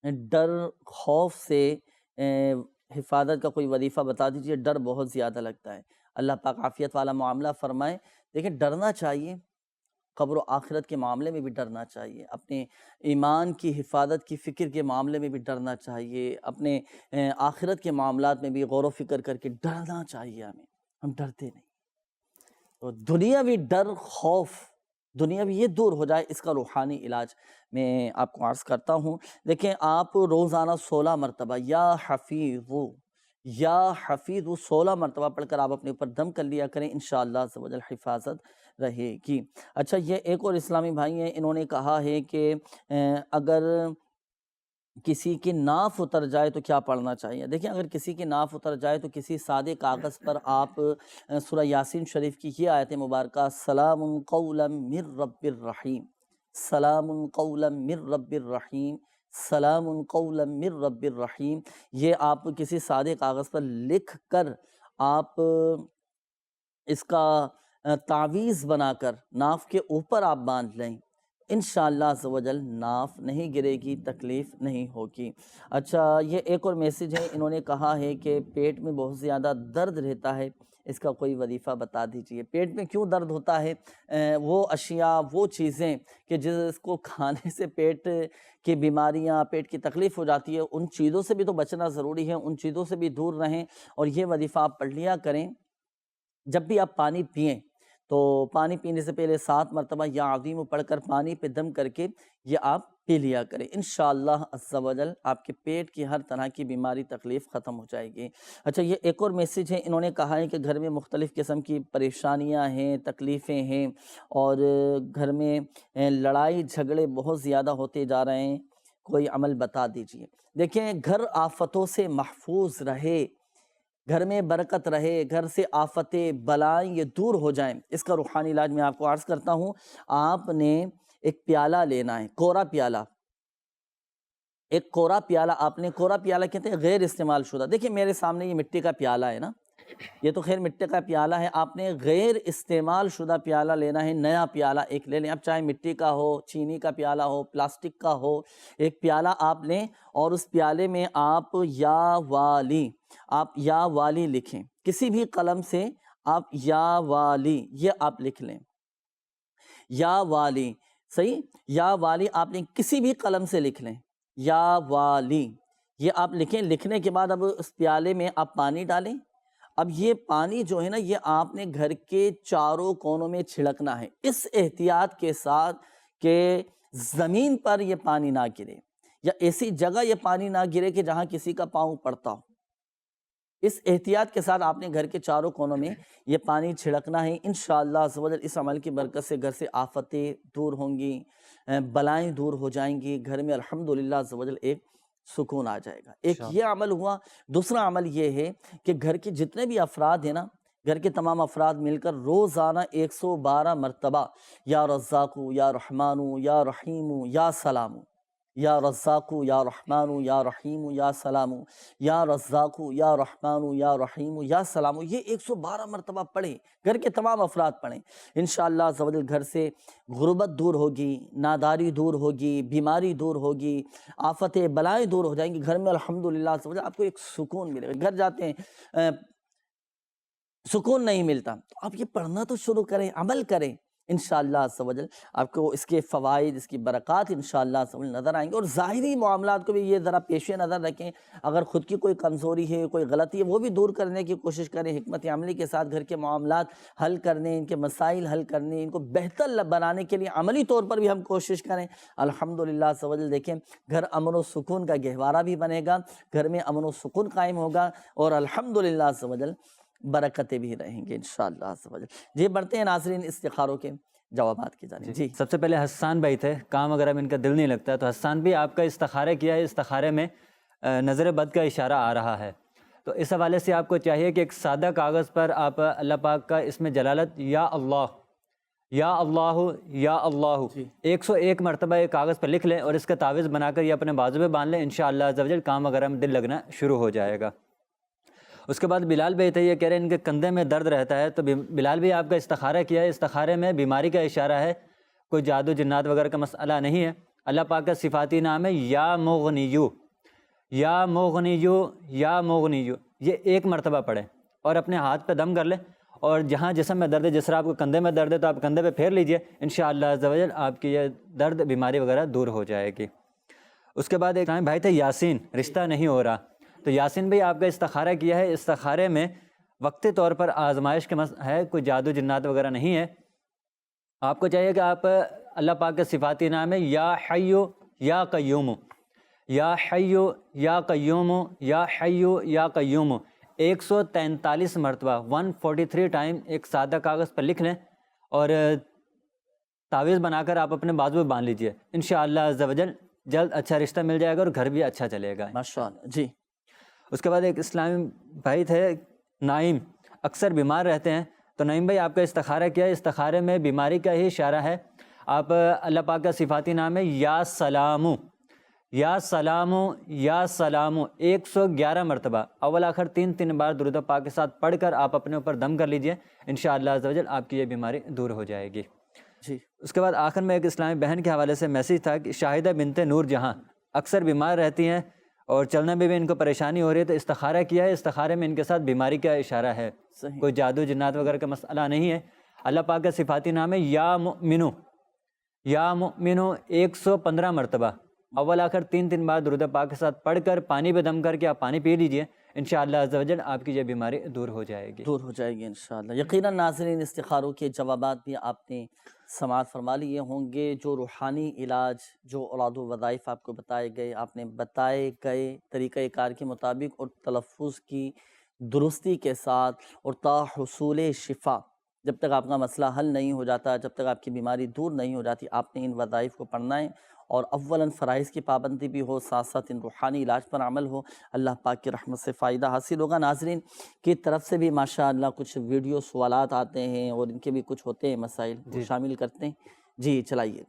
ڈر خوف سے حفاظت کا کوئی وظیفہ بتا دیجئے، ڈر بہت زیادہ لگتا ہے۔ اللہ پاک عافیت والا معاملہ فرمائے۔ دیکھیں ڈرنا چاہیے، قبر و آخرت کے معاملے میں بھی ڈرنا چاہیے، اپنے ایمان کی حفاظت کی فکر کے معاملے میں بھی ڈرنا چاہیے، اپنے آخرت کے معاملات میں بھی غور و فکر کر کے ڈرنا چاہیے ہمیں، ہم ڈرتے نہیں۔ تو دنیاوی ڈر خوف دنیاوی یہ دور ہو جائے، اس کا روحانی علاج میں آپ کو عرض کرتا ہوں۔ دیکھیں آپ روزانہ 16 مرتبہ یا حفیظ یا حفیظ 16 مرتبہ پڑھ کر آپ اپنے اوپر دم کر لیا کریں، انشاءاللہ عز و جل حفاظت رہے گی۔ اچھا، یہ ایک اور اسلامی بھائی ہیں، انہوں نے کہا ہے کہ اگر کسی کی ناف اتر جائے تو کیا پڑھنا چاہیے؟ دیکھیں، اگر کسی کی ناف اتر جائے تو کسی سادے کاغذ پر آپ سورہ یاسین شریف کی یہ آیت مبارکہ سلام قولا من رب الرحیم، سلام قولا من رب الرحیم، سلام قولا من رب الرحیم، یہ آپ کسی سادے کاغذ پر لکھ کر آپ اس کا تعویذ بنا کر ناف کے اوپر آپ باندھ لیں، انشاءاللہ عز و جل ناف نہیں گرے گی، تکلیف نہیں ہوگی۔ اچھا، یہ ایک اور میسیج ہے، انہوں نے کہا ہے کہ پیٹ میں بہت زیادہ درد رہتا ہے، اس کا کوئی وظیفہ بتا دیجئے۔ پیٹ میں کیوں درد ہوتا ہے؟ وہ اشیاء، وہ چیزیں کہ جس کو کھانے سے پیٹ کی بیماریاں، پیٹ کی تکلیف ہو جاتی ہے، ان چیزوں سے بھی تو بچنا ضروری ہے، ان چیزوں سے بھی دور رہیں، اور یہ وظیفہ آپ پڑھ لیا کریں۔ جب بھی آپ پانی پئیں تو پانی پینے سے پہلے 7 مرتبہ یا عظیم پڑھ کر پانی پہ دم کر کے یہ آپ پی لیا کریں، انشاءاللہ عز و جل آپ کے پیٹ کی ہر طرح کی بیماری تکلیف ختم ہو جائے گی۔ اچھا، یہ ایک اور میسیج ہے، انہوں نے کہا ہے کہ گھر میں مختلف قسم کی پریشانیاں ہیں، تکلیفیں ہیں، اور گھر میں لڑائی جھگڑے بہت زیادہ ہوتے جا رہے ہیں، کوئی عمل بتا دیجئے۔ دیکھیں، گھر آفتوں سے محفوظ رہے، گھر میں برکت رہے، گھر سے آفتیں بلائیں یہ دور ہو جائیں، اس کا روحانی علاج میں آپ کو عرض کرتا ہوں۔ آپ نے ایک پیالہ لینا ہے، کورا پیالہ، ایک کورا پیالہ آپ نے، کورا پیالہ کہتے ہیں غیر استعمال شدہ۔ دیکھیں میرے سامنے یہ مٹی کا پیالہ ہے نا، یہ تو خیر مٹی کا پیالہ ہے، آپ نے غیر استعمال شدہ پیالہ لینا ہے، نیا پیالہ ایک لے لیں، اب چاہے مٹی کا ہو، چینی کا پیالہ ہو، پلاسٹک کا ہو، ایک پیالہ آپ لیں، اور اس پیالے میں آپ یا والی لکھیں، کسی بھی قلم سے آپ یا والی یہ آپ لکھ لیں، یا والی، صحیح، یا والی آپ نے کسی بھی قلم سے لکھ لیں، یا والی یہ آپ لکھیں۔ لکھنے کے بعد اب اس پیالے میں آپ پانی ڈالیں، اب یہ پانی جو ہے نا یہ آپ نے گھر کے چاروں کونوں میں چھڑکنا ہے، اس احتیاط کے ساتھ کہ زمین پر یہ پانی نہ گرے، یا ایسی جگہ یہ پانی نہ گرے کہ جہاں کسی کا پاؤں پڑتا ہو۔ اس احتیاط کے ساتھ آپ نے گھر کے چاروں کونوں میں یہ پانی چھڑکنا ہے، انشاءاللہ عز و جل اس عمل کی برکت سے گھر سے آفتیں دور ہوں گی، بلائیں دور ہو جائیں گی، گھر میں الحمدللہ عز و جل ایک سکون آ جائے گا۔ ایک یہ عمل ہوا۔ دوسرا عمل یہ ہے کہ گھر کے جتنے بھی افراد ہیں نا، گھر کے تمام افراد مل کر روزانہ 112 مرتبہ یا رزاقو یا رحمانو یا رحیمو یا سلامو، یا رزاقو یا رحمانو یا رحیمو یا سلامو، یا رزاقو یا رحمانو یا رحیمو یا سلامو، یہ 112 مرتبہ پڑھیں، گھر کے تمام افراد پڑھیں، انشاءاللہ عز و جل گھر سے غربت دور ہوگی، ناداری دور ہوگی، بیماری دور ہوگی، آفتیں بلائیں دور ہو جائیں گی، گھر میں الحمدللہ عز و جل آپ کو ایک سکون ملے گا۔ گھر جاتے ہیں سکون نہیں ملتا، تو آپ یہ پڑھنا تو شروع کریں، عمل کریں، انشاءاللہ عز و جل آپ کو اس کے فوائد، اس کی برکات انشاءاللہ عز و جل نظر آئیں گے۔ اور ظاہری معاملات کو بھی یہ ذرا پیش نظر رکھیں، اگر خود کی کوئی کمزوری ہے، کوئی غلطی ہے، وہ بھی دور کرنے کی کوشش کریں، حکمت عملی کے ساتھ گھر کے معاملات حل کرنے، ان کے مسائل حل کرنے، ان کو بہتر بنانے کے لیے عملی طور پر بھی ہم کوشش کریں۔ الحمدللہ عز و جل دیکھیں گھر امن و سکون کا گہوارہ بھی بنے گا، گھر میں امن و سکون قائم ہوگا، اور الحمدللہ عز و جل برکتیں بھی رہیں گے انشاءاللہ عز و جل۔ جی بڑھتے ہیں ناظرین استخاروں کے جوابات کی جانب۔ جی سب سے پہلے حسان بھائی تھے، کام اگر اب ان کا دل نہیں لگتا ہے تو حسان بھی آپ کا استخارہ کیا ہے، استخارے میں نظر بد کا اشارہ آ رہا ہے، تو اس حوالے سے آپ کو چاہیے کہ ایک سادہ کاغذ پر آپ اللہ پاک کا اسم جلالت یا اللہ یا اللہ یا اللہ 101 مرتبہ ایک کاغذ پر لکھ لیں، اور اس کا تعویذ بنا کر یہ اپنے بازو پہ باندھ لیں، انشاءاللہ عز و جل کام اگر ہم دل لگنا شروع ہو جائے گا۔ اس کے بعد بلال بھائی تھے، یہ کہہ رہے ہیں ان کے کندھے میں درد رہتا ہے، تو بلال بھائی آپ کا استخارہ کیا ہے، استخارے میں بیماری کا اشارہ ہے، کوئی جادو جنات وغیرہ کا مسئلہ نہیں ہے۔ اللہ پاک کا صفاتی نام ہے یا مغنیو، یا مغنیو یا مغنیو، یہ 1 مرتبہ پڑھیں اور اپنے ہاتھ پہ دم کر لیں، اور جہاں جسم میں درد ہے، جس طرح آپ کو کندھے میں درد ہے تو آپ کندھے پہ پھیر لیجئے، انشاءاللہ عز و جل آپ کی یہ درد بیماری وغیرہ دور ہو جائے گی۔ اس کے بعد ایک بھائی تھے یاسین، رشتہ نہیں ہو رہا، تو یاسین بھائی آپ کا استخارہ کیا ہے، استخارے میں وقتی طور پر آزمائش کے ہے، کوئی جادو جنات وغیرہ نہیں ہے۔ آپ کو چاہیے کہ آپ اللہ پاک کے صفاتی نام ہے یا حیو یا قیوم، یا حیو یا قیوم یا حیو یا قیوم 143 مرتبہ 143 ٹائم ایک سادہ کاغذ پر لکھ لیں اور تعویذ بنا کر آپ اپنے بازو پہ باندھ لیجئے، انشاءاللہ عز و جل جلد اچھا رشتہ مل جائے گا اور گھر بھی اچھا چلے گا ماشاءاللہ جی۔ اس کے بعد ایک اسلامی بھائی تھے نائم، اکثر بیمار رہتے ہیں، تو نائم بھائی آپ کا استخارہ کیا ہے؟ استخارے میں بیماری کا ہی اشارہ ہے۔ آپ اللہ پاک کا صفاتی نام ہے یا سلامو، یا سلامو یا سلامو 111 مرتبہ اول آخر 3 بار درود پاک کے ساتھ پڑھ کر آپ اپنے اوپر دم کر لیجئے، انشاءاللہ عز و جل آپ کی یہ بیماری دور ہو جائے گی جی۔ اس کے بعد آخر میں ایک اسلامی بہن کے حوالے سے میسیج تھا کہ شاہدہ بنت نور جہاں اکثر بیمار رہتی ہیں اور چلنے میں بھی ان کو پریشانی ہو رہی ہے، تو استخارہ کیا ہے؟ استخارے میں ان کے ساتھ بیماری کا اشارہ ہے، کوئی جادو جنات وغیرہ کا مسئلہ نہیں ہے۔ اللہ پاک کا صفاتی نام ہے یا مؤمنو، یا مؤمنو 115 مرتبہ اول آخر 3 بار درود پاک کے ساتھ پڑھ کر پانی پہ دم کر کے آپ پانی پی لیجئے، انشاءاللہ عز و جل آپ کی یہ بیماری دور ہو جائے گی، دور ہو جائے گی انشاءاللہ۔ یقیناً ناظرین استخاروں کے جوابات بھی آپ نے سماعت فرما لیے ہوں گے۔ جو روحانی علاج، جو اوراد و وظائف آپ کو بتائے گئے، آپ نے بتائے گئے طریقہ کار کے مطابق اور تلفظ کی درستی کے ساتھ اور تا حصول شفا، جب تک آپ کا مسئلہ حل نہیں ہو جاتا، جب تک آپ کی بیماری دور نہیں ہو جاتی، آپ نے ان وظائف کو پڑھنا ہے اور اولاً فرائض کی پابندی بھی ہو، ساتھ ساتھ ان روحانی علاج پر عمل ہو، اللہ پاک کی رحمت سے فائدہ حاصل ہوگا۔ ناظرین کی طرف سے بھی ماشاءاللہ کچھ ویڈیو سوالات آتے ہیں اور ان کے بھی کچھ ہوتے ہیں مسائل، وہ شامل کرتے ہیں۔ جی چلائیے۔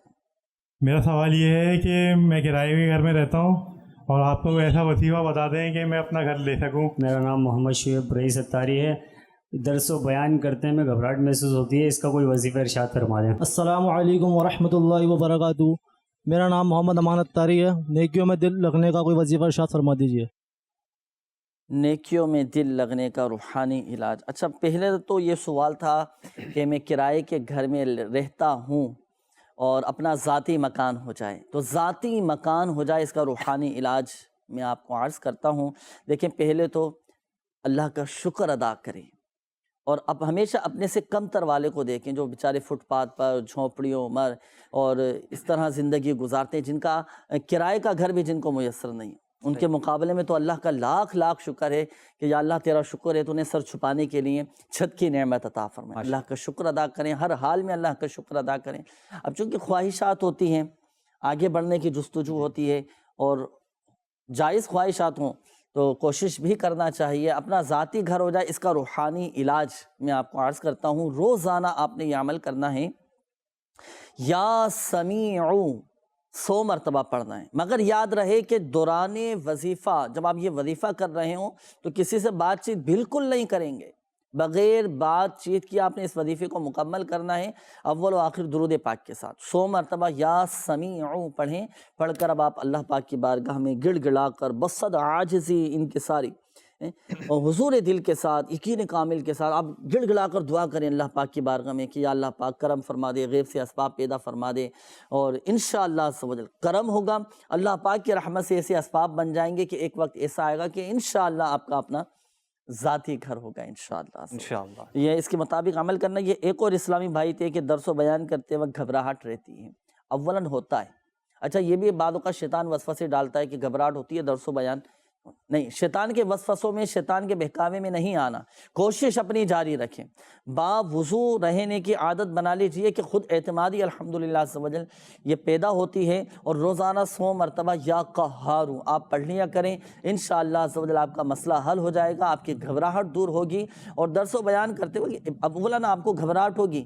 میرا سوال یہ ہے کہ میں کرائے کے گھر میں رہتا ہوں اور آپ کو ایسا وظیفہ بتا دیں کہ میں اپنا گھر لے سکوں۔ میرا نام محمد شعیب رئیس اتاری ہے، درس و بیان کرتے میں گھبراہٹ محسوس ہوتی ہے، اس کا کوئی وظیفہ ارشاد فرما دیں۔ السلام علیکم ورحمۃ اللہ وبرکاتہ، میرا نام محمد امان اتاری ہے، نیکیوں میں دل لگنے کا کوئی وظیفہ ارشاد فرما دیجیے۔ نیکیوں میں دل لگنے کا روحانی علاج۔ اچھا، پہلے تو یہ سوال تھا کہ میں کرائے کے گھر میں رہتا ہوں اور اپنا ذاتی مکان ہو جائے، تو ذاتی مکان ہو جائے اس کا روحانی علاج میں آپ کو عرض کرتا ہوں۔ دیکھیں، پہلے تو اللہ کا شکر ادا کریں اور اب ہمیشہ اپنے سے کم تر والے کو دیکھیں، جو بیچارے فٹ پاتھ پر، جھونپڑیوں مر اور اس طرح زندگی گزارتے ہیں، جن کا کرائے کا گھر بھی جن کو میسر نہیں، ان کے مقابلے میں تو اللہ کا لاکھ لاکھ شکر ہے کہ یا اللہ تیرا شکر ہے تو نے سر چھپانے کے لیے چھت کی نعمت عطا فرمائے۔ اللہ کا شکر ادا کریں، ہر حال میں اللہ کا شکر ادا کریں۔ اب چونکہ خواہشات ہوتی ہیں، آگے بڑھنے کی جستجو ہوتی ہے اور جائز خواہشات ہوں تو کوشش بھی کرنا چاہیے اپنا ذاتی گھر ہو جائے۔ اس کا روحانی علاج میں آپ کو عرض کرتا ہوں، روزانہ آپ نے یہ عمل کرنا ہے، یا سمیعو 100 مرتبہ پڑھنا ہے، مگر یاد رہے کہ دوران وظیفہ جب آپ یہ وظیفہ کر رہے ہوں تو کسی سے بات چیت بالکل نہیں کریں گے، بغیر بات چیت کی آپ نے اس وظیفے کو مکمل کرنا ہے، اول و آخر درود پاک کے ساتھ 100 مرتبہ یا سمیعو پڑھیں۔ پڑھ کر اب آپ اللہ پاک کی بارگاہ میں گڑ گڑا کر بصد عاجزی انکساری اور حضور دل کے ساتھ، یقین کامل کے ساتھ آپ گڑ گڑا کر دعا کریں اللہ پاک کی بارگاہ میں کہ یا اللہ پاک کرم فرما دے، غیب سے اسباب پیدا فرما دے، اور انشاءاللہ عز و جل کرم ہوگا، اللہ پاک کی رحمت سے ایسے اسباب بن جائیں گے کہ ایک وقت ایسا آئے گا کہ انشاءاللہ آپ کا اپنا ذاتی گھر ہوگا انشاءاللہ۔ یہ اس کے مطابق عمل کرنا۔ یہ ایک اور اسلامی بھائی تھے کہ درس و بیان کرتے وقت گھبراہٹ رہتی ہے، اولاً ہوتا ہے۔ اچھا، یہ بھی بعض اوقات شیطان وسوسے ڈالتا ہے کہ گھبراہٹ ہوتی ہے درس و بیان نہیں، شیطان کے وسوسوں میں، شیطان کے بہکاوے میں نہیں آنا، کوشش اپنی جاری رکھیں، باوضو رہنے کی عادت بنا لیجئے کہ خود اعتمادی الحمدللہ عز و جل یہ پیدا ہوتی ہے، اور روزانہ 100 مرتبہ یا قہارو آپ پڑھ لیا کریں، انشاءاللہ عز و جل آپ کا مسئلہ حل ہو جائے گا، آپ کی گھبراہٹ دور ہوگی، اور درس و بیان کرتے ہوئے اولاً آپ کو گھبراہٹ ہوگی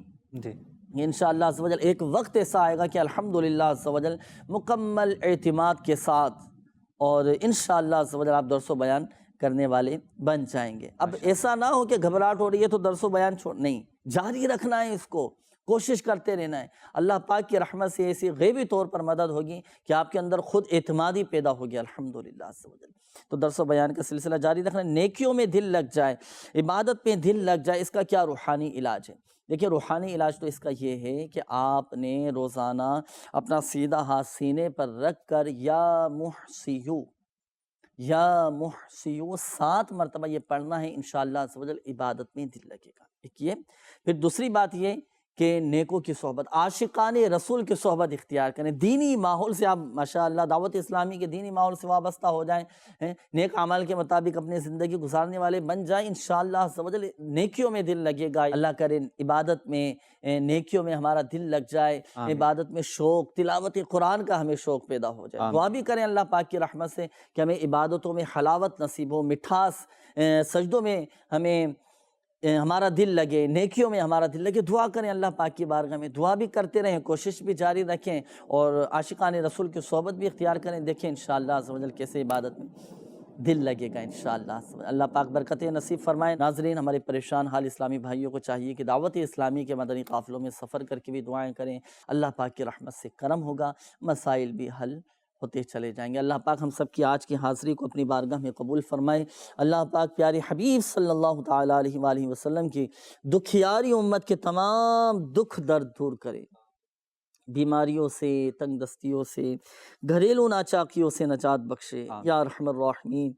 انشاءاللہ عز و جل، ایک وقت ایسا آئے گا کہ الحمدللہ عز و جل مکمل اعتماد کے ساتھ اور انشاءاللہ عز و جل آپ درس و بیان کرنے والے بن جائیں گے۔ اب ایسا نہ ہو کہ گھبراہٹ ہو رہی ہے تو درس و بیان چھوڑ، نہیں، جاری رکھنا ہے، اس کو کوشش کرتے رہنا ہے، اللہ پاک کی رحمت سے ایسی غیبی طور پر مدد ہوگی کہ آپ کے اندر خود اعتمادی پیدا ہوگی الحمدللہ عز و جل۔ تو درس و بیان کا سلسلہ جاری رکھنا، نیکیوں میں دل لگ جائے، عبادت میں دل لگ جائے، اس کا کیا روحانی علاج ہے؟ دیکھیں، روحانی علاج تو اس کا یہ ہے کہ آپ نے روزانہ اپنا سیدھا ہاتھ سینے پر رکھ کر یا محسیو 7 مرتبہ یہ پڑھنا ہے، انشاءاللہ عز و جل عبادت میں دل لگے گا۔ ایک یہ، پھر دوسری بات یہ کہ نیکوں کی صحبت، عاشقان رسول کی صحبت اختیار کریں، دینی ماحول سے آپ ماشاءاللہ دعوت اسلامی کے دینی ماحول سے وابستہ ہو جائیں، نیک اعمال کے مطابق اپنی زندگی گزارنے والے بن جائیں، انشاءاللہ عز و جل نیکیوں میں دل لگے گا۔ اللہ کرے عبادت میں نیکیوں میں ہمارا دل لگ جائے، عبادت میں شوق، تلاوت قرآن کا ہمیں شوق پیدا ہو جائے۔ دعا بھی کریں اللہ پاک کی رحمت سے کہ ہمیں عبادتوں میں حلاوت نصیب ہو، مٹھاس، سجدوں میں ہمیں ہمارا دل لگے، نیکیوں میں ہمارا دل لگے۔ دعا کریں اللہ پاک کی بارگاہ میں، دعا بھی کرتے رہیں، کوشش بھی جاری رکھیں، اور عاشقان رسول کی صحبت بھی اختیار کریں۔ دیکھیں انشاءاللہ عز و جل کیسے عبادت میں دل لگے گا انشاءاللہ عز و جل۔ اللہ پاک برکتیں نصیب فرمائیں۔ ناظرین، ہمارے پریشان حال اسلامی بھائیوں کو چاہیے کہ دعوت اسلامی کے مدنی قافلوں میں سفر کر کے بھی دعائیں کریں، اللہ پاک کی رحمت سے کرم ہوگا، مسائل بھی حل ہوتے چلے جائیں گے۔ اللہ پاک ہم سب کی آج کی حاضری کو اپنی بارگاہ میں قبول فرمائے۔ اللہ پاک پیارے حبیب صلی اللہ تعالیٰ علیہ وآلہ وسلم کی دکھیاری امت کے تمام دکھ درد دور کرے، بیماریوں سے، تنگ دستیوں سے، گھریلو ناچاکیوں سے نجات بخشے یا ارحم الراحمین۔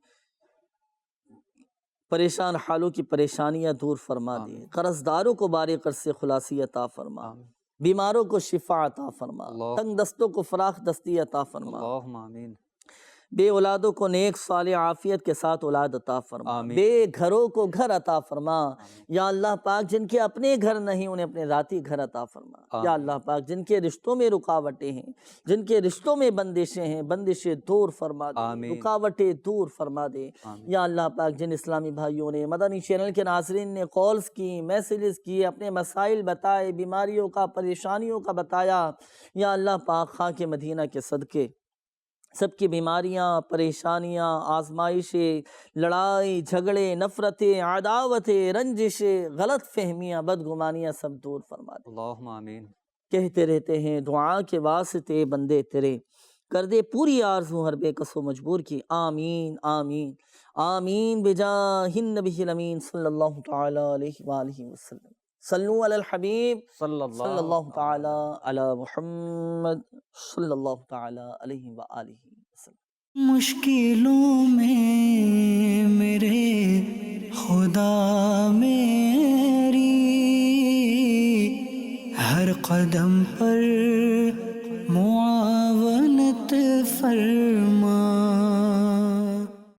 پریشان حالوں کی پریشانیاں دور فرما دے، قرض داروں کو بارے قرض سے خلاصی عطا فرما، بیماروں کو شفا عطا فرما، تنگ دستوں کو فراخ دستی عطا فرما، اللہم آمین۔ بے اولادوں کو نیک صالح عافیت کے ساتھ اولاد عطا فرما، بے گھروں کو گھر عطا فرما، یا اللہ پاک جن کے اپنے گھر نہیں انہیں اپنے ذاتی گھر عطا فرما، یا اللہ پاک جن کے رشتوں میں رکاوٹیں ہیں، جن کے رشتوں میں بندشیں ہیں، بندشیں دور فرما دے، رکاوٹیں دور فرما دے، یا اللہ پاک جن اسلامی بھائیوں نے، مدنی چینل کے ناظرین نے کالز کی، میسیجز کیے، اپنے مسائل بتائے، بیماریوں کا، پریشانیوں کا بتایا، یا اللہ پاک خاک مدینہ کے صدقے سب کی بیماریاں، پریشانیاں، آزمائشیں، لڑائی جھگڑے، نفرتیں، عداوتیں، رنجشیں، غلط فہمیاں، بدگمانیاں سب دور فرما دے۔ اللہم آمین۔ کہتے رہتے ہیں دعا کے واسطے بندے تیرے، کر دے پوری آرزو ہر بے کس و مجبور کی، آمین آمین آمین بجاہ النبی الامین صلی اللہ تعالیٰ علیہ وآلہ وسلم۔ صلو علی الحبیب صلی اللہ تعالی علی محمد صلی اللہ تعالی علیہ وآلہ وسلم۔ مشکلوں میں میرے خدا میری ہر قدم پر